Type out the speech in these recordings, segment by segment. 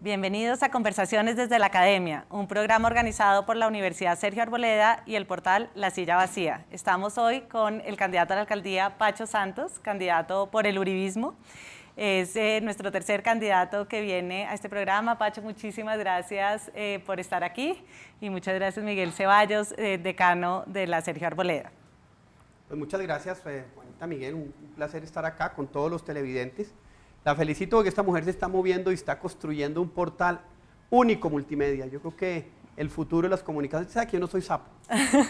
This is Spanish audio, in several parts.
Bienvenidos a Conversaciones desde la Academia, un programa organizado por la Universidad Sergio Arboleda y el portal La Silla Vacía. Estamos hoy con el candidato a la alcaldía, Pacho Santos, candidato por el uribismo. Es nuestro tercer candidato que viene a este programa. Pacho, muchísimas gracias por estar aquí y muchas gracias Miguel Ceballos, decano de la Sergio Arboleda. Pues muchas gracias, Juanita, Miguel, un placer estar acá con todos los televidentes. La felicito porque esta mujer se está moviendo y está construyendo un portal único multimedia. Yo creo que el futuro de las comunicaciones, sabe que yo no soy sapo,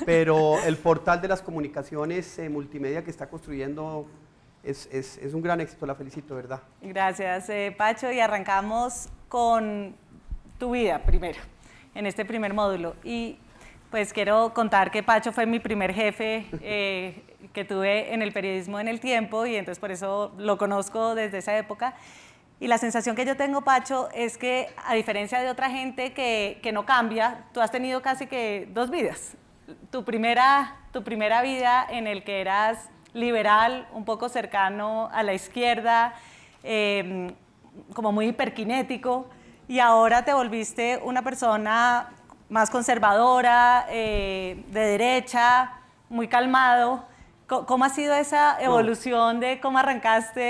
pero el portal de las comunicaciones multimedia que está construyendo es un gran éxito, la felicito, ¿verdad? Gracias, Pacho, y arrancamos con tu vida primero, en este primer módulo. Y pues quiero contar que Pacho fue mi primer jefe que tuve en el periodismo en El Tiempo, y entonces por eso lo conozco desde esa época. Y la sensación que yo tengo, Pacho, es que a diferencia de otra gente que no cambia, tú has tenido casi que dos vidas. Tu primera vida en el que eras liberal, un poco cercano a la izquierda, como muy hiperkinético, y ahora te volviste una persona más conservadora, de derecha, muy calmado. ¿Cómo ha sido esa evolución de cómo arrancaste,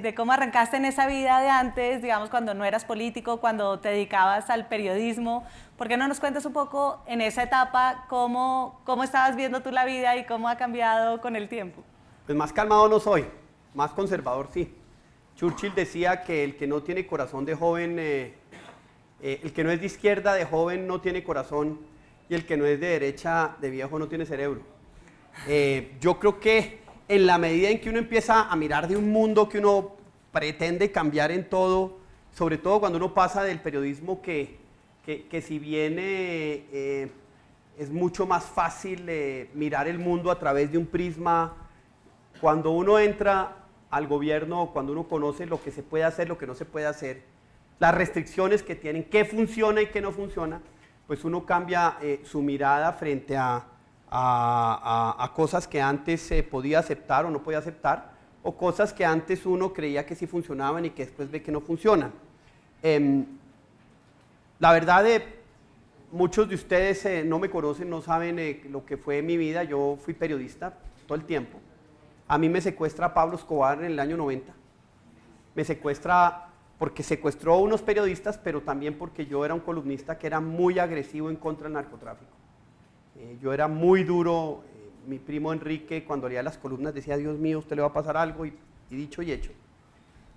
de cómo arrancaste en esa vida de antes, digamos, cuando no eras político, cuando te dedicabas al periodismo? ¿Por qué no nos cuentas un poco en esa etapa cómo estabas viendo tú la vida y cómo ha cambiado con el tiempo? Pues más calmado no soy, más conservador sí. Churchill decía que el que no tiene corazón de joven, el que no es de izquierda de joven no tiene corazón, y el que no es de derecha de viejo no tiene cerebro. Yo creo que en la medida en que uno empieza a mirar de un mundo que uno pretende cambiar en todo, sobre todo cuando uno pasa del periodismo que si bien es mucho más fácil mirar el mundo a través de un prisma, cuando uno entra al gobierno, cuando uno conoce lo que se puede hacer, lo que no se puede hacer, las restricciones que tienen, qué funciona y qué no funciona, pues uno cambia su mirada frente a cosas que antes podía aceptar o no podía aceptar, o cosas que antes uno creía que sí funcionaban y que después ve que no funcionan. La verdad, muchos de ustedes no me conocen, no saben lo que fue mi vida. Yo fui periodista todo el tiempo. A mí me secuestra Pablo Escobar en el año 90. Me secuestra porque secuestró a unos periodistas, pero también porque yo era un columnista que era muy agresivo en contra del narcotráfico. Yo era muy duro. Mi primo Enrique, cuando leía las columnas, decía: Dios mío, usted le va a pasar algo, y dicho y hecho.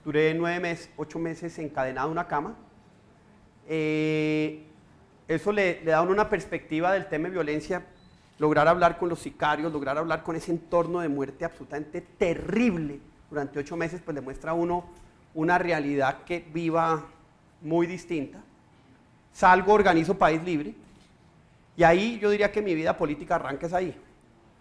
Duré 8 meses encadenado en una cama. Eso le da a uno una perspectiva del tema de violencia, lograr hablar con los sicarios, lograr hablar con ese entorno de muerte absolutamente terrible durante 8 meses, pues le muestra a uno una realidad que viva muy distinta. Salgo, organizo País Libre, y ahí yo diría que mi vida política arranca es ahí.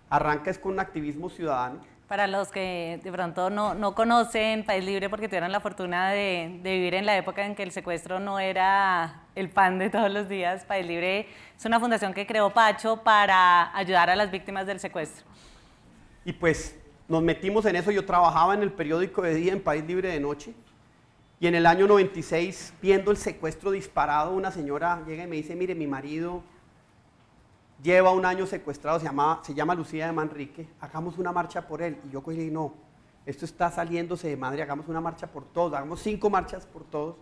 Arranca es con un activismo ciudadano. Para los que de pronto no conocen País Libre porque tuvieron la fortuna de vivir en la época en que el secuestro no era el pan de todos los días, País Libre es una fundación que creó Pacho para ayudar a las víctimas del secuestro. Y pues nos metimos en eso. Yo trabajaba en el periódico de día, en País Libre de noche, y en el año 96, viendo el secuestro disparado, una señora llega y me dice: mire, mi marido lleva 1 año secuestrado, se llama Lucía de Manrique, hagamos una marcha por él. Y yo cogí y dije: no, esto está saliéndose de madre, hagamos una marcha por todos, hagamos 5 marchas por todos.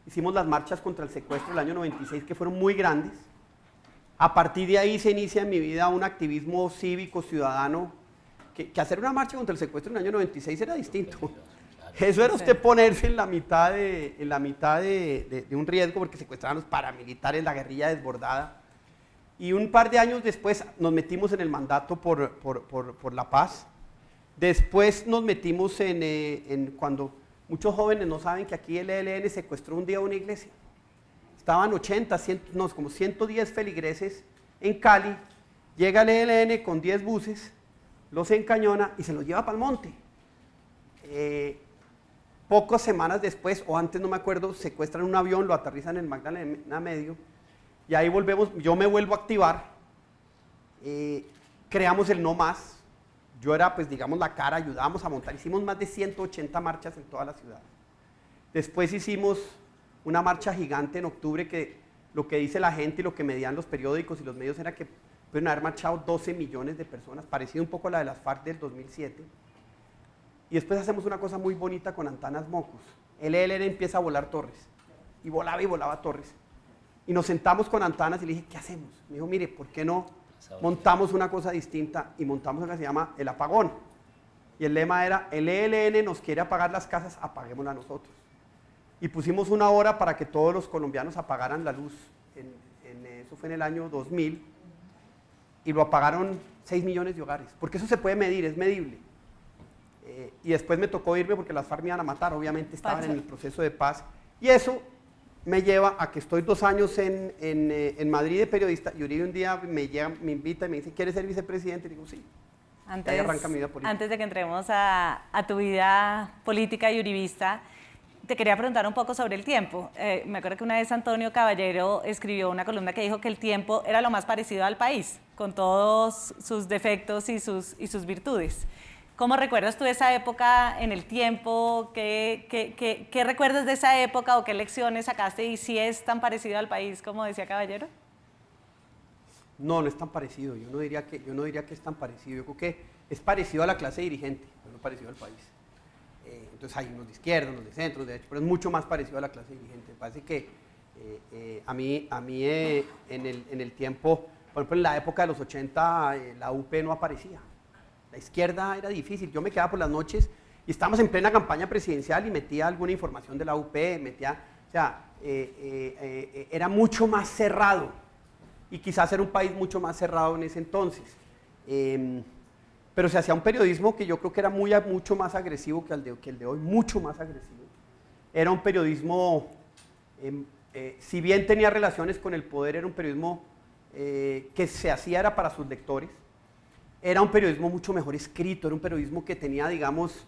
Hicimos las marchas contra el secuestro del año 96, que fueron muy grandes. A partir de ahí se inicia en mi vida un activismo cívico, ciudadano, que hacer una marcha contra el secuestro en el año 96 era distinto. Eso era usted ponerse en la mitad de un riesgo, porque secuestraban a los paramilitares, la guerrilla desbordada. Y un par de años después nos metimos en el mandato por la paz. Después nos metimos en cuando muchos jóvenes no saben que aquí el ELN secuestró un día una iglesia. Estaban 80, 100, no, como 110 feligreses en Cali. Llega el ELN con 10 buses, los encañona y se los lleva para el monte. Pocas semanas después, o antes no me acuerdo, secuestran un avión, lo aterrizan en el Magdalena Medio. Y ahí volvemos, yo me vuelvo a activar, creamos el No Más. Yo era, pues digamos, la cara, ayudábamos a montar, hicimos más de 180 marchas en toda la ciudad. Después hicimos una marcha gigante en octubre que lo que dice la gente y lo que medían los periódicos y los medios era que pueden haber marchado 12 millones de personas, parecido un poco a la de las FARC del 2007. Y después hacemos una cosa muy bonita con Antanas Mocus. El ELN empieza a volar torres, y volaba torres. Y nos sentamos con Antanas y le dije, ¿qué hacemos? Me dijo, mire, ¿por qué no montamos una cosa distinta y montamos lo que se llama el apagón? Y el lema era, el ELN nos quiere apagar las casas, apaguémosla nosotros. Y pusimos una hora para que todos los colombianos apagaran la luz, eso fue en el año 2000, y lo apagaron 6 millones de hogares, porque eso se puede medir, es medible. Y después me tocó irme porque las FARC me iban a matar, obviamente estaban en el proceso de paz, y eso me lleva a que estoy 2 años en Madrid de periodista, y Uribe un día me invita y me dice, ¿quieres ser vicepresidente? Y digo, sí. Ahí arranca mi vida política. Antes de que entremos a tu vida política y uribista, te quería preguntar un poco sobre el tiempo. Me acuerdo que una vez Antonio Caballero escribió una columna que dijo que el tiempo era lo más parecido al país, con todos sus defectos y sus virtudes. ¿Cómo recuerdas tú esa época en el tiempo? ¿Qué recuerdas de esa época o qué lecciones sacaste? Y si es tan parecido al país como decía Caballero. No, no es tan parecido. Yo no diría que es tan parecido. Yo creo que es parecido a la clase dirigente, no parecido al país. Entonces hay unos de izquierda, unos de centro, de derecha, pero es mucho más parecido a la clase dirigente. Me parece que a mí en el tiempo, por ejemplo en la época de los 80, la UP no aparecía. La izquierda era difícil. Yo me quedaba por las noches y estábamos en plena campaña presidencial y metía alguna información de la UP, era mucho más cerrado. Y quizás era un país mucho más cerrado en ese entonces. Pero se hacía un periodismo que yo creo que era mucho más agresivo que el de hoy, mucho más agresivo. Era un periodismo, si bien tenía relaciones con el poder, era un periodismo que se hacía era para sus lectores. Era un periodismo mucho mejor escrito, era un periodismo que tenía, digamos,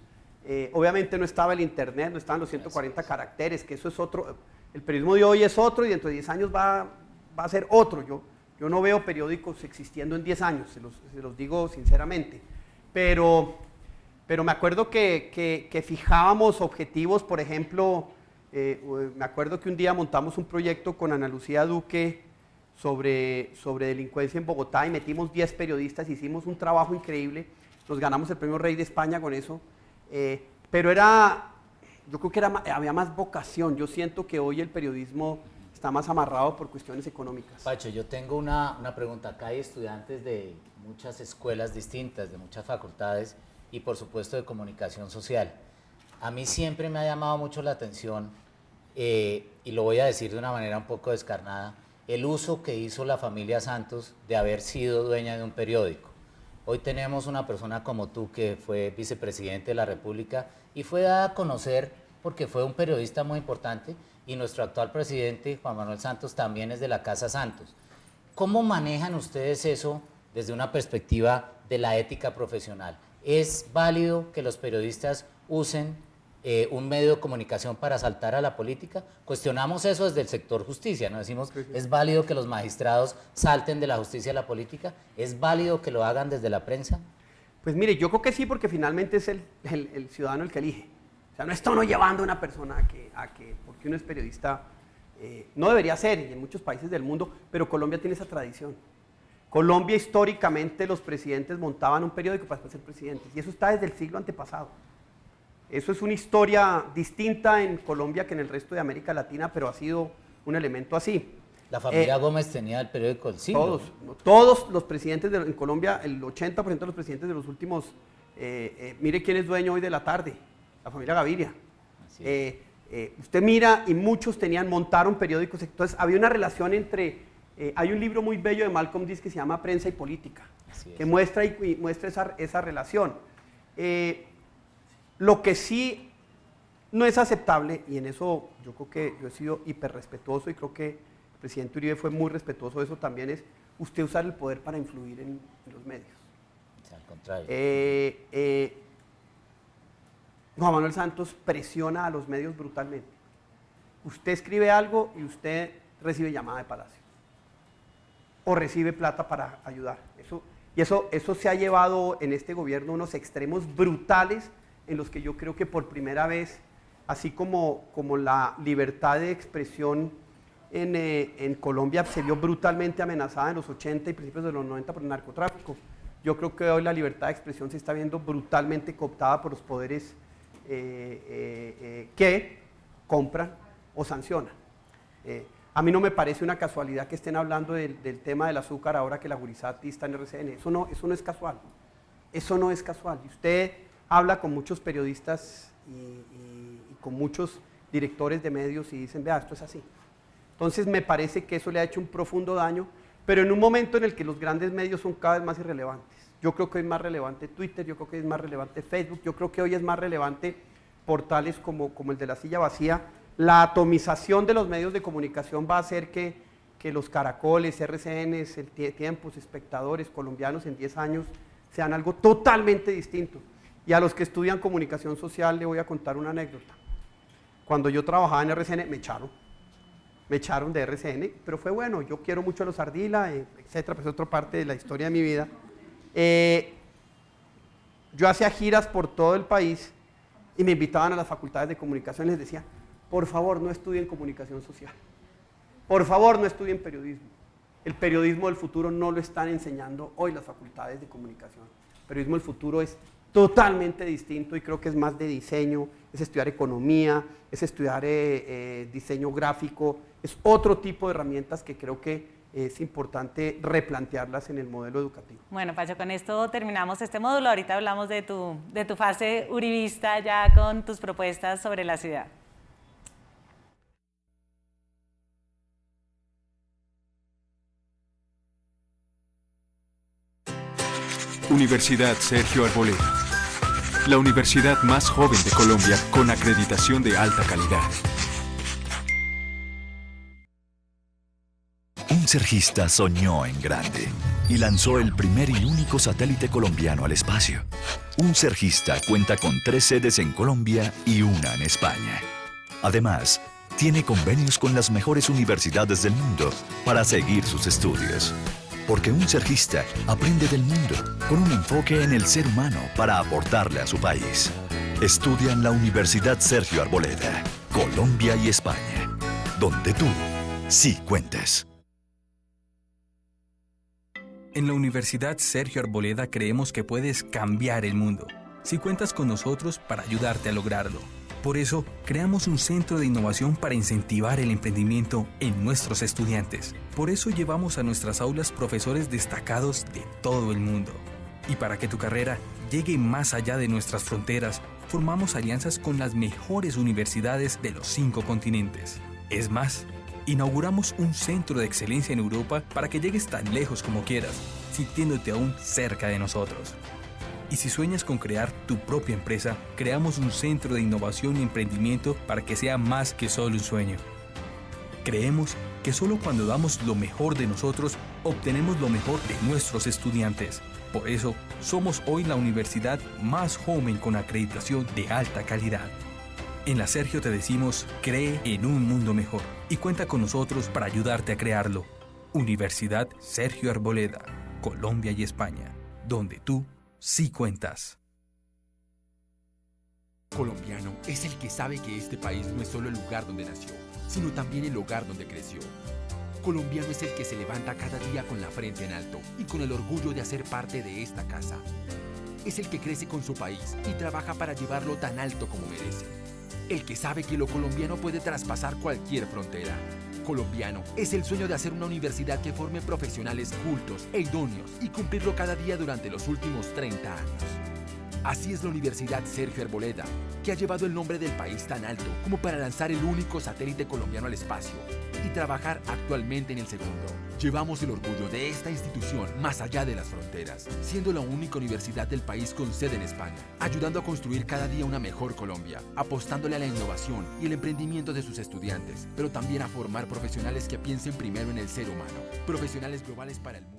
obviamente no estaba el internet, no estaban los 140 caracteres, que eso es otro, el periodismo de hoy es otro y dentro de 10 años va a ser otro. Yo no veo periódicos existiendo en 10 años, se los digo sinceramente. Pero me acuerdo que fijábamos objetivos, por ejemplo, me acuerdo que un día montamos un proyecto con Ana Lucía Duque sobre delincuencia en Bogotá y metimos 10 periodistas, hicimos un trabajo increíble, nos ganamos el premio Rey de España con eso, pero yo creo que había más vocación. Yo siento que hoy el periodismo está más amarrado por cuestiones económicas. Pacho, yo tengo una pregunta. Acá hay estudiantes de muchas escuelas distintas, de muchas facultades y por supuesto de comunicación social. A mí siempre me ha llamado mucho la atención, y lo voy a decir de una manera un poco descarnada, el uso que hizo la familia Santos de haber sido dueña de un periódico. Hoy tenemos una persona como tú que fue vicepresidente de la República y fue dada a conocer porque fue un periodista muy importante, y nuestro actual presidente, Juan Manuel Santos, también es de la Casa Santos. ¿Cómo manejan ustedes eso desde una perspectiva de la ética profesional? ¿Es válido que los periodistas usen un medio de comunicación para saltar a la política? Cuestionamos eso desde el sector justicia, ¿no? Decimos, ¿es válido que los magistrados salten de la justicia a la política? ¿Es válido que lo hagan desde la prensa? Pues mire, yo creo que sí, porque finalmente es el ciudadano el que elige. O sea, no está uno llevando a una persona a que porque uno es periodista, no debería ser, y en muchos países del mundo, pero Colombia tiene esa tradición. Colombia históricamente los presidentes montaban un periódico para después ser presidentes, y eso está desde el siglo antepasado. Eso es una historia distinta en Colombia que en el resto de América Latina, pero ha sido un elemento así. La familia Gómez tenía el periódico El Siglo. Todos los presidentes en Colombia, el 80% de los presidentes de los últimos, mire quién es dueño hoy de La Tarde, la familia Gaviria. Usted mira y muchos montaron periódicos, entonces había una relación entre, hay un libro muy bello de Malcolm X que se llama Prensa y Política, que muestra esa relación. Lo que sí no es aceptable, y en eso yo creo que yo he sido hiperrespetuoso y creo que el presidente Uribe fue muy respetuoso de eso también, es usted usar el poder para influir en los medios. O sea, al contrario. Juan Manuel Santos presiona a los medios brutalmente. Usted escribe algo y usted recibe llamada de Palacio. O recibe plata para ayudar. Eso se ha llevado en este gobierno unos extremos brutales en los que yo creo que por primera vez así como la libertad de expresión en Colombia se vio brutalmente amenazada en los 80 y principios de los 90 por el narcotráfico. Yo creo que hoy la libertad de expresión se está viendo brutalmente cooptada por los poderes que compran o sancionan. A mí no me parece una casualidad que estén hablando del tema del azúcar ahora que la Jurisati está en RCN. Eso no es casual. Eso no es casual. Y usted habla con muchos periodistas y con muchos directores de medios y dicen, vea, esto es así. Entonces me parece que eso le ha hecho un profundo daño, pero en un momento en el que los grandes medios son cada vez más irrelevantes. Yo creo que hoy es más relevante Twitter, yo creo que hoy es más relevante Facebook, yo creo que hoy es más relevante portales como el de La Silla Vacía. La atomización de los medios de comunicación va a hacer que los Caracoles, RCNs, Tiempos, Espectadores, Colombianos en 10 años sean algo totalmente distinto. Y a los que estudian comunicación social le voy a contar una anécdota. Cuando yo trabajaba en RCN me echaron de RCN, pero fue bueno, yo quiero mucho a los Ardila, etcétera, pues es otra parte de la historia de mi vida. Yo hacía giras por todo el país y me invitaban a las facultades de comunicación y les decía, por favor, no estudien comunicación social. Por favor, no estudien periodismo. El periodismo del futuro no lo están enseñando hoy las facultades de comunicación. El periodismo del futuro es totalmente distinto y creo que es más de diseño, es estudiar economía, es estudiar diseño gráfico, es otro tipo de herramientas que creo que es importante replantearlas en el modelo educativo. Bueno, Pacho, con esto terminamos este módulo. Ahorita hablamos de tu fase uribista ya con tus propuestas sobre la ciudad. Universidad Sergio Arboleda, la universidad más joven de Colombia con acreditación de alta calidad. Un sergista soñó en grande y lanzó el primer y único satélite colombiano al espacio. Un sergista cuenta con 3 sedes en Colombia y una en España. Además, tiene convenios con las mejores universidades del mundo para seguir sus estudios. Porque un sergista aprende del mundo con un enfoque en el ser humano para aportarle a su país. Estudia en la Universidad Sergio Arboleda, Colombia y España, donde tú sí cuentes. En la Universidad Sergio Arboleda creemos que puedes cambiar el mundo si cuentas con nosotros para ayudarte a lograrlo. Por eso, creamos un centro de innovación para incentivar el emprendimiento en nuestros estudiantes. Por eso llevamos a nuestras aulas profesores destacados de todo el mundo. Y para que tu carrera llegue más allá de nuestras fronteras, formamos alianzas con las mejores universidades de los 5 continentes. Es más, inauguramos un centro de excelencia en Europa para que llegues tan lejos como quieras, sintiéndote aún cerca de nosotros. Y si sueñas con crear tu propia empresa, creamos un centro de innovación y emprendimiento para que sea más que solo un sueño. Creemos que solo cuando damos lo mejor de nosotros, obtenemos lo mejor de nuestros estudiantes. Por eso, somos hoy la universidad más joven con acreditación de alta calidad. En la Sergio te decimos, cree en un mundo mejor y cuenta con nosotros para ayudarte a crearlo. Universidad Sergio Arboleda, Colombia y España, donde tú sí cuentas. Colombiano es el que sabe que este país no es solo el lugar donde nació, sino también el hogar donde creció. Colombiano es el que se levanta cada día con la frente en alto y con el orgullo de hacer parte de esta casa. Es el que crece con su país y trabaja para llevarlo tan alto como merece. El que sabe que lo colombiano puede traspasar cualquier frontera. Colombiano es el sueño de hacer una universidad que forme profesionales cultos e idóneos y cumplirlo cada día durante los últimos 30 años. Así es la Universidad Sergio Arboleda, que ha llevado el nombre del país tan alto como para lanzar el único satélite colombiano al espacio y trabajar actualmente en el segundo. Llevamos el orgullo de esta institución más allá de las fronteras, siendo la única universidad del país con sede en España, ayudando a construir cada día una mejor Colombia, apostándole a la innovación y el emprendimiento de sus estudiantes, pero también a formar profesionales que piensen primero en el ser humano, profesionales globales para el mundo.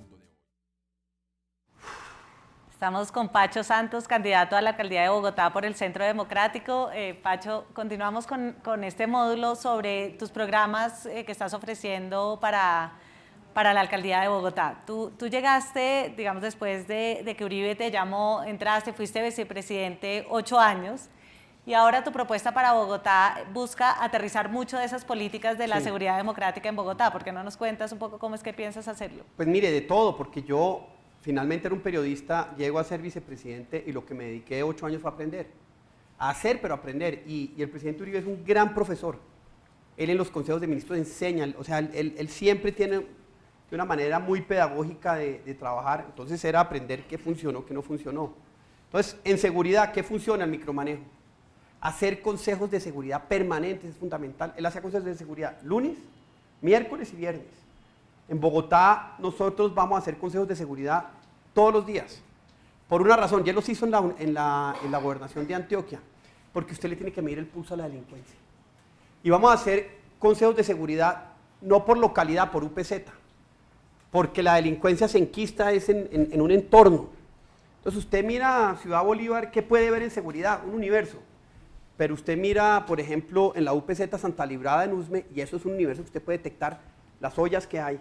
Estamos con Pacho Santos, candidato a la alcaldía de Bogotá por el Centro Democrático. Pacho, continuamos con este módulo sobre tus programas que estás ofreciendo para la alcaldía de Bogotá. Tú llegaste, digamos, después de que Uribe te llamó, entraste, fuiste vicepresidente 8 años Y ahora tu propuesta para Bogotá busca aterrizar mucho de esas políticas de la seguridad democrática en Bogotá. ¿Por qué no nos cuentas un poco cómo es que piensas hacerlo? Pues mire, de todo, porque yo finalmente era un periodista, llego a ser vicepresidente y lo que me dediqué 8 años fue a aprender. A hacer, pero a aprender. Y el presidente Uribe es un gran profesor. Él en los consejos de ministros enseña, o sea, él siempre tiene una manera muy pedagógica de trabajar. Entonces era aprender qué funcionó, qué no funcionó. Entonces, en seguridad, ¿qué funciona el micromanejo? Hacer consejos de seguridad permanentes es fundamental. Él hacía consejos de seguridad lunes, miércoles y viernes. En Bogotá nosotros vamos a hacer consejos de seguridad todos los días. Por una razón, ya los hizo en la gobernación de Antioquia, porque usted le tiene que medir el pulso a la delincuencia. Y vamos a hacer consejos de seguridad no por localidad, por UPZ, porque la delincuencia se enquista es en un entorno. Entonces usted mira Ciudad Bolívar, ¿qué puede ver en seguridad? Un universo. Pero usted mira, por ejemplo, en la UPZ Santa Librada en Usme, y eso es un universo que usted puede detectar las ollas que hay,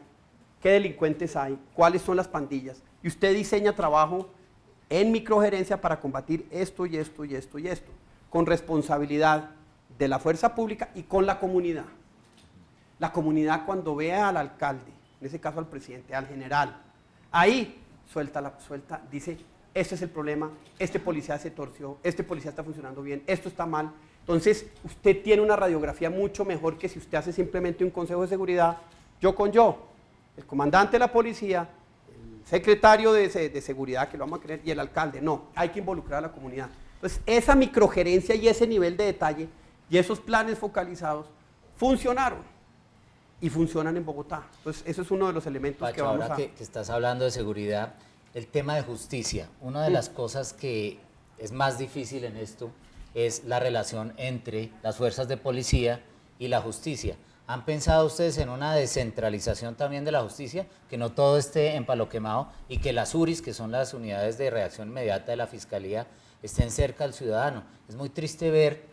qué delincuentes hay, cuáles son las pandillas. Y usted diseña trabajo en microgerencia para combatir esto y esto y esto y esto, con responsabilidad de la fuerza pública y con la comunidad. La comunidad cuando vea al alcalde, en ese caso al presidente, al general, ahí suelta, dice, este es el problema, este policía se torció, este policía está funcionando bien, esto está mal. Entonces, usted tiene una radiografía mucho mejor que si usted hace simplemente un consejo de seguridad, yo con yo, el comandante de la policía, el secretario de seguridad, que lo vamos a creer, y el alcalde. No, hay que involucrar a la comunidad. Entonces, esa microgerencia y ese nivel de detalle y esos planes focalizados funcionaron y funcionan en Bogotá. Entonces, eso es uno de los elementos Pacho, que vamos ahora a... que estás hablando de seguridad, el tema de justicia, una de las cosas que es más difícil en esto es la relación entre las fuerzas de policía y la justicia. ¿Han pensado ustedes en una descentralización también de la justicia? Que no todo esté en palo quemado y que las URIs, que son las unidades de reacción inmediata de la Fiscalía, estén cerca al ciudadano. Es muy triste ver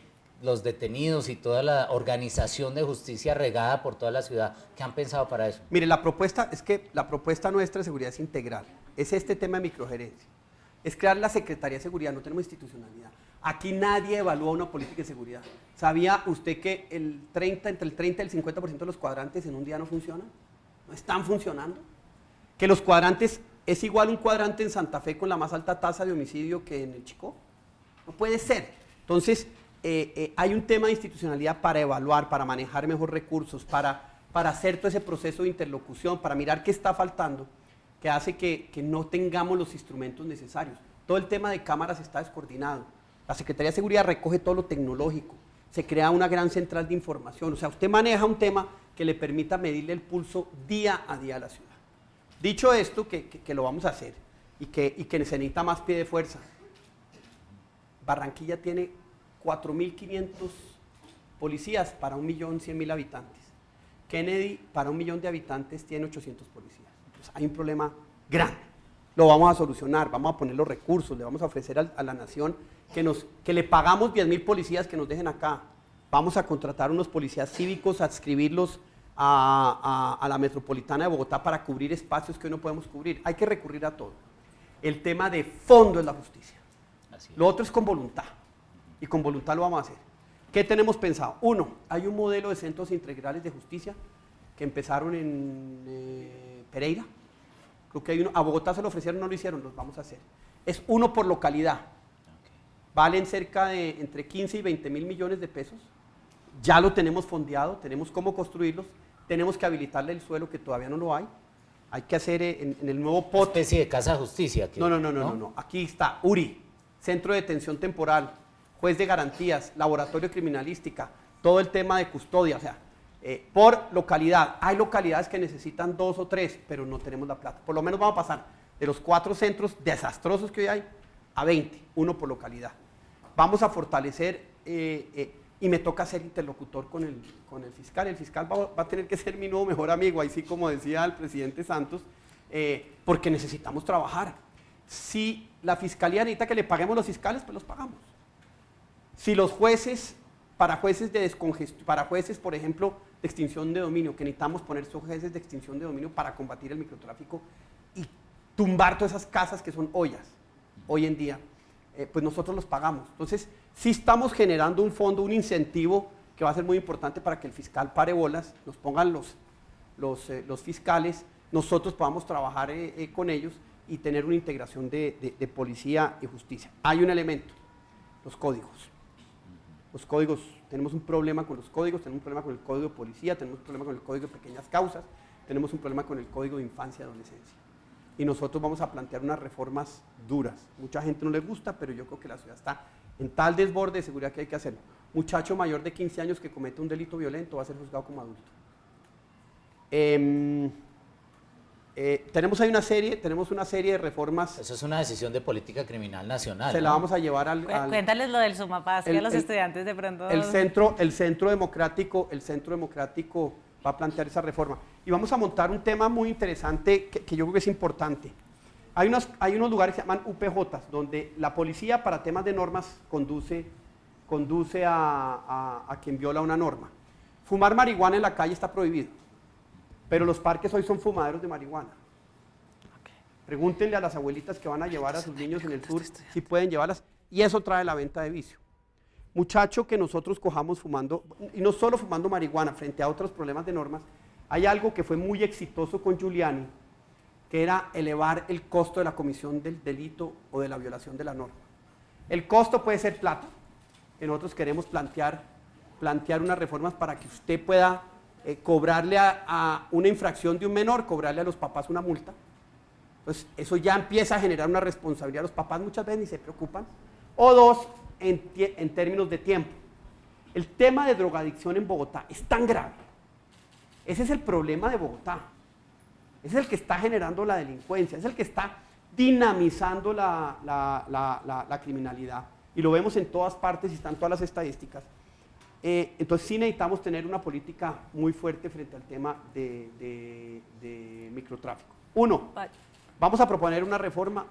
los detenidos y toda la organización de justicia regada por toda la ciudad. ¿Qué han pensado para eso? Mire, la propuesta nuestra de seguridad es integral. Es este tema de microgerencia. Es crear la Secretaría de Seguridad, no tenemos institucionalidad. Aquí nadie evalúa una política de seguridad. ¿Sabía usted que entre el 30 y el 50% de los cuadrantes en un día no funcionan? ¿No están funcionando? Que los cuadrantes es igual un cuadrante en Santa Fe con la más alta tasa de homicidio que en el Chicó. No puede ser. Entonces, hay un tema de institucionalidad para evaluar, para manejar mejor recursos, para hacer todo ese proceso de interlocución, para mirar qué está faltando, que hace que no tengamos los instrumentos necesarios. Todo el tema de cámaras está descoordinado. La Secretaría de Seguridad recoge todo lo tecnológico, se crea una gran central de información, o sea, usted maneja un tema que le permita medirle el pulso día a día a la ciudad. Dicho esto, que lo vamos a hacer y que se necesita más pie de fuerza, Barranquilla tiene 4.500 policías para 1.100.000 habitantes. Kennedy, para 1 millón de habitantes, tiene 800 policías. Entonces, hay un problema grande. Lo vamos a solucionar, vamos a poner los recursos, le vamos a ofrecer a la nación que le pagamos 10.000 policías que nos dejen acá. Vamos a contratar unos policías cívicos, adscribirlos a la metropolitana de Bogotá para cubrir espacios que hoy no podemos cubrir. Hay que recurrir a todo. El tema de fondo es la justicia. Lo otro es con voluntad. Y con voluntad lo vamos a hacer. ¿Qué tenemos pensado? Uno, hay un modelo de centros integrales de justicia que empezaron en Pereira. Creo que hay uno. A Bogotá se lo ofrecieron, no lo hicieron, los vamos a hacer. Es uno por localidad. Valen cerca de entre 15 y 20 mil millones de pesos. Ya lo tenemos fondeado, tenemos cómo construirlos, tenemos que habilitarle el suelo que todavía no lo hay. Hay que hacer en el nuevo POT. Una especie de casa de justicia. No. Aquí está URI, Centro de Detención Temporal, juez de garantías, laboratorio de criminalística, todo el tema de custodia, o sea, por localidad. Hay localidades que necesitan 2 o 3, pero no tenemos la plata. Por lo menos vamos a pasar de los 4 centros desastrosos que hoy hay a 20, uno por localidad. Vamos a fortalecer, y me toca ser interlocutor con el fiscal. El fiscal va a tener que ser mi nuevo mejor amigo, ahí sí como decía el presidente Santos, porque necesitamos trabajar. Si la fiscalía necesita que le paguemos los fiscales, pues los pagamos. Si los jueces, para jueces, por ejemplo, de extinción de dominio, que necesitamos poner sus jueces de extinción de dominio para combatir el microtráfico y tumbar todas esas casas que son ollas hoy en día, pues nosotros los pagamos. Entonces, Sí estamos generando un fondo, un incentivo que va a ser muy importante para que el fiscal pare bolas, nos pongan los fiscales, nosotros podamos trabajar con ellos y tener una integración de policía y justicia. Hay un elemento, los códigos. Los códigos, tenemos un problema con los códigos, tenemos un problema con el código de policía, tenemos un problema con el código de pequeñas causas, tenemos un problema con el código de infancia y adolescencia. Y nosotros vamos a plantear unas reformas duras. Mucha gente no le gusta, pero yo creo que la ciudad está en tal desborde de seguridad que hay que hacerlo. Muchacho mayor de 15 años que comete un delito violento va a ser juzgado como adulto. Tenemos una serie de reformas. Eso es una decisión de política criminal nacional. Se la vamos a llevar al Cuéntales lo del Sumapaz, que a los estudiantes de pronto... El centro democrático va a plantear esa reforma. Y vamos a montar un tema muy interesante que yo creo que es importante. Hay unos lugares que se llaman UPJs, donde la policía para temas de normas conduce a quien viola una norma. Fumar marihuana en la calle está prohibido, pero los parques hoy son fumaderos de marihuana. Pregúntenle a las abuelitas que van a llevar a sus niños en el sur si pueden llevarlas, y eso trae la venta de vicio. Muchacho que nosotros cojamos fumando, y no solo fumando marihuana, frente a otros problemas de normas, hay algo que fue muy exitoso con Giuliani, que era elevar el costo de la comisión del delito o de la violación de la norma. El costo puede ser plata, que nosotros queremos plantear unas reformas para que usted pueda cobrarle a una infracción de un menor, cobrarle a los papás una multa. Entonces, eso ya empieza a generar una responsabilidad. Los papás muchas veces ni se preocupan. O dos, en términos de tiempo. El tema de drogadicción en Bogotá es tan grave. Ese es el problema de Bogotá. Ese es el que está generando la delincuencia, es el que está dinamizando la criminalidad. Y lo vemos en todas partes y están todas las estadísticas. Entonces sí necesitamos tener una política muy fuerte frente al tema de microtráfico. Uno, vamos a proponer una reforma,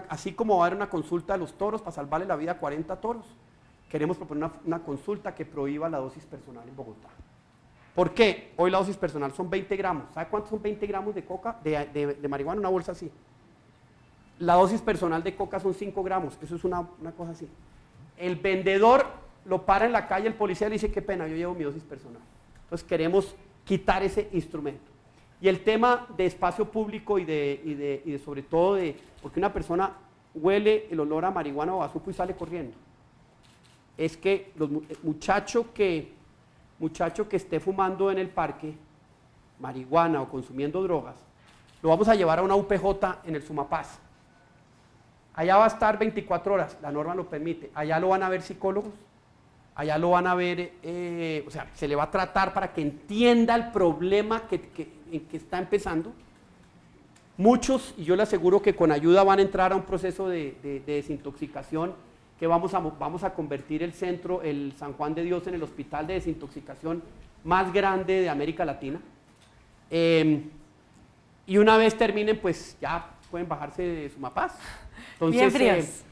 así como va a haber una consulta de los toros para salvarle la vida a 40 toros, queremos proponer una consulta que prohíba la dosis personal en Bogotá. ¿Por qué? Hoy la dosis personal son 20 gramos. ¿Sabe cuántos son 20 gramos de coca, de marihuana? Una bolsa así. La dosis personal de coca son 5 gramos. Eso es una cosa así. El vendedor lo para en la calle, el policía le dice, qué pena, yo llevo mi dosis personal. Entonces queremos quitar ese instrumento. Y el tema de espacio público y de sobre todo porque una persona huele el olor a marihuana o bazuco y sale corriendo. Es que el muchacho que esté fumando en el parque marihuana o consumiendo drogas, lo vamos a llevar a una UPJ en el Sumapaz. Allá va a estar 24 horas, la norma lo permite. Allá lo van a ver psicólogos, allá lo van a ver, o sea, se le va a tratar para que entienda el problema en que está empezando. Muchos, y yo le aseguro que con ayuda van a entrar a un proceso de desintoxicación, que vamos a convertir el centro, el San Juan de Dios, en el hospital de desintoxicación más grande de América Latina. Y una vez terminen, pues ya pueden bajarse de Sumapaz. Entonces, bien fríos.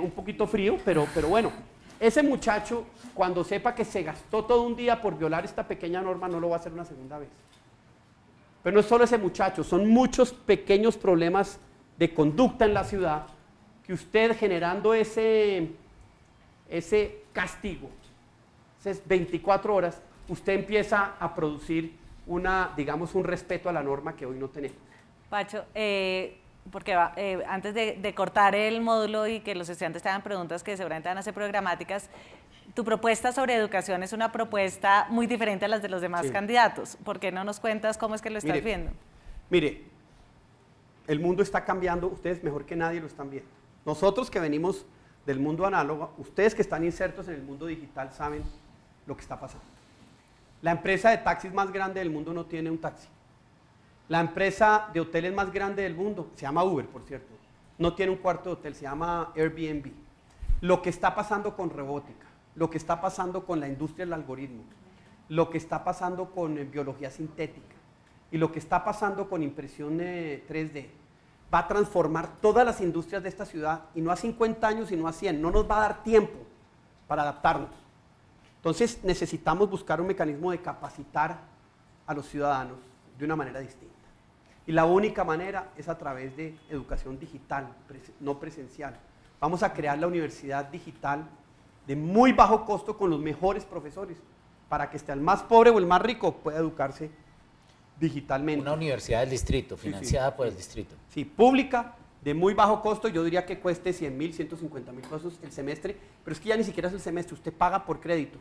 Un poquito frío, pero bueno. Ese muchacho, cuando sepa que se gastó todo un día por violar esta pequeña norma, no lo va a hacer una segunda vez. Pero no es solo ese muchacho, son muchos pequeños problemas de conducta en la ciudad que usted, generando ese castigo, esas 24 horas, usted empieza a producir un respeto a la norma que hoy no tenemos. Pacho, porque antes de cortar el módulo y que los estudiantes te hagan preguntas que seguramente van a ser programáticas, tu propuesta sobre educación es una propuesta muy diferente a las de los demás candidatos. ¿Por qué no nos cuentas cómo es que lo estás viendo? Mire, el mundo está cambiando, ustedes mejor que nadie lo están viendo. Nosotros que venimos del mundo análogo, ustedes que están insertos en el mundo digital saben lo que está pasando. La empresa de taxis más grande del mundo no tiene un taxi. La empresa de hoteles más grande del mundo, se llama Uber, por cierto, no tiene un cuarto de hotel, se llama Airbnb. Lo que está pasando con robótica, lo que está pasando con la industria del algoritmo, lo que está pasando con biología sintética y lo que está pasando con impresión 3D, va a transformar todas las industrias de esta ciudad, y no a 50 años, sino a 100. No nos va a dar tiempo para adaptarnos. Entonces necesitamos buscar un mecanismo de capacitar a los ciudadanos de una manera distinta. Y la única manera es a través de educación digital, no presencial. vamos a crear la universidad digital de muy bajo costo con los mejores profesores, para que esté el más pobre o el más rico pueda educarse digitalmente. Una universidad del distrito, Sí, financiada sí, por sí. el distrito. Sí, pública, de muy bajo costo, yo diría que cueste 100.000, 150.000 pesos el semestre, pero es que ya ni siquiera es el semestre, usted paga por crédito,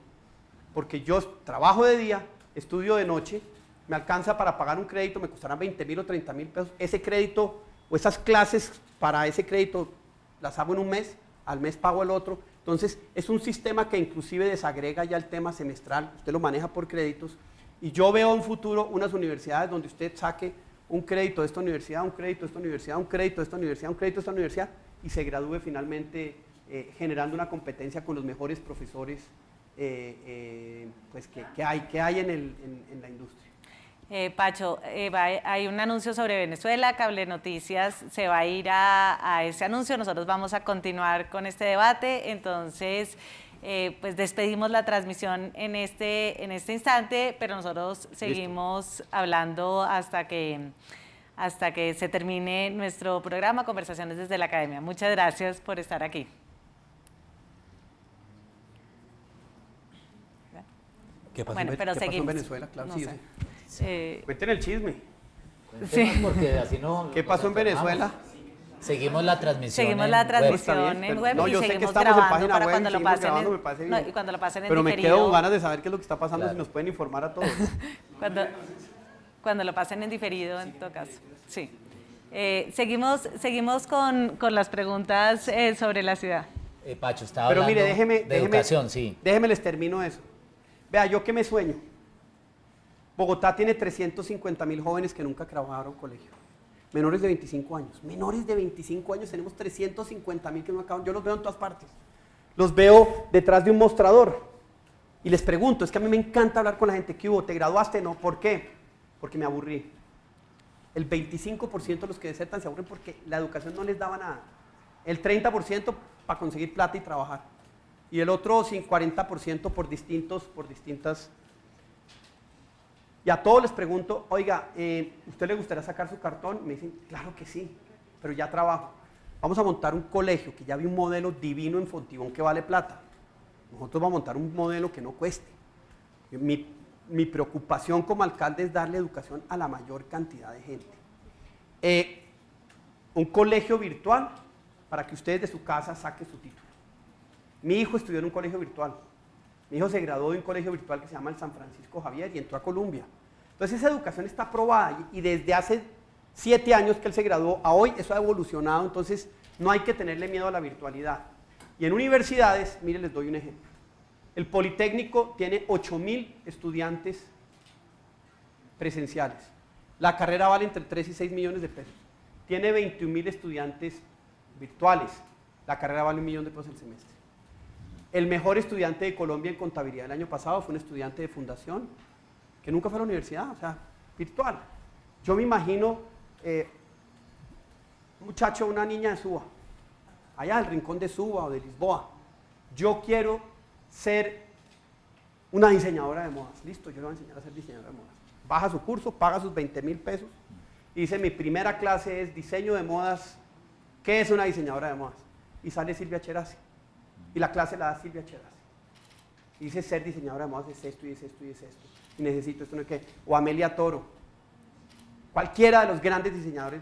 porque yo trabajo de día, estudio de noche, me alcanza para pagar un crédito, me costarán 20.000 o 30.000 pesos, ese crédito o esas clases para ese crédito las hago en un mes, al mes pago el otro, entonces es un sistema que inclusive desagrega ya el tema semestral, usted lo maneja por créditos, y yo veo en futuro unas universidades donde usted saque un crédito de esta universidad, un crédito de esta universidad, un crédito de esta universidad, un crédito de esta universidad, y se gradúe finalmente generando una competencia con los mejores profesores pues que hay en la industria. Pacho, hay un anuncio sobre Venezuela, Cable Noticias se va a ir a ese anuncio, nosotros vamos a continuar con este debate, entonces pues despedimos la transmisión en este instante, pero nosotros seguimos hablando hasta que se termine nuestro programa Conversaciones desde la Academia. Muchas gracias por estar aquí. ¿Qué pasó, Bueno, pero ¿qué pasó en seguimos. Venezuela? Claro, No sí, sé. sí. Cuenten el chisme. Cuéntenos, porque así no... ¿Qué pasó en Venezuela? Seguimos la transmisión. Seguimos la en web. transmisión en web No, y yo sé que seguimos estamos en grabando página para web, cuando lo seguimos pasen grabando, en, me parece no, bien. y cuando lo pasen en Pero me diferido. quedo con ganas de saber qué es lo que está pasando, Claro. si nos pueden informar a todos. Cuando lo pasen en diferido, en todo caso. Sí. Seguimos con las preguntas sobre la ciudad. Pacho, estaba Pero hablando mire, de educación, sí. Déjeme les termino eso. Vea, yo que me sueño. Bogotá tiene 350.000 jóvenes que nunca acabaron colegio. Menores de 25 años. Menores de 25 años tenemos 350.000 que no acaban. Yo los veo en todas partes. Los veo detrás de un mostrador. Y les pregunto, es que a mí me encanta hablar con la gente. ¿Qué hubo? ¿Te graduaste? No. ¿Por qué? Porque me aburrí. El 25% de los que desertan se aburren porque la educación no les daba nada. El 30% para conseguir plata y trabajar. Y el otro 40% por distintas. Y a todos les pregunto, oiga, ¿usted le gustaría sacar su cartón? Me dicen, claro que sí, pero ya trabajo. Vamos a montar un colegio, que ya vi un modelo divino en Fontibón que vale plata. Nosotros vamos a montar un modelo que no cueste. Mi preocupación como alcalde es darle educación a la mayor cantidad de gente. Un colegio virtual para que ustedes de su casa saquen su título. Mi hijo estudió en un colegio virtual. Mi hijo se graduó de un colegio virtual que se llama el San Francisco Javier y entró a Colombia. Entonces esa educación está aprobada y desde hace 7 años que él se graduó a hoy eso ha evolucionado, entonces no hay que tenerle miedo a la virtualidad. Y en universidades, mire, les doy un ejemplo. El Politécnico tiene 8.000 estudiantes presenciales. La carrera vale entre 3 y 6 millones de pesos. Tiene 21.000 estudiantes virtuales. La carrera vale 1 millón de pesos el semestre. El mejor estudiante de Colombia en contabilidad el año pasado fue un estudiante de fundación que nunca fue a la universidad, o sea, virtual. Yo me imagino un muchacho, una niña de Suba, allá del rincón de Suba o de Lisboa. Yo quiero ser una diseñadora de modas. Listo, yo le voy a enseñar a ser diseñadora de modas. Baja su curso, paga sus 20.000 pesos y dice, mi primera clase es diseño de modas. ¿Qué es una diseñadora de modas? Y sale Silvia Cherasi. Y la clase la da Silvia Cherasi. Y dice, ser diseñadora de modas es esto y es esto y es esto. Y necesito esto, no es que. O Amelia Toro. Cualquiera de los grandes diseñadores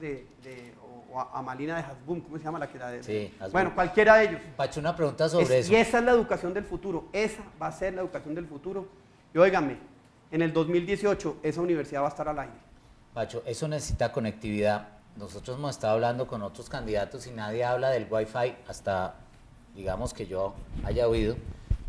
o Amalina de Hasbun, ¿cómo se llama la que era de? Sí, Hasbun. Bueno, cualquiera de ellos. Pacho, una pregunta sobre eso. Y esa es la educación del futuro. Esa va a ser la educación del futuro. Y óigame, en el 2018 esa universidad va a estar al aire. Pacho, eso necesita conectividad. Nosotros hemos estado hablando con otros candidatos y nadie habla del Wi-Fi hasta, digamos que yo haya oído,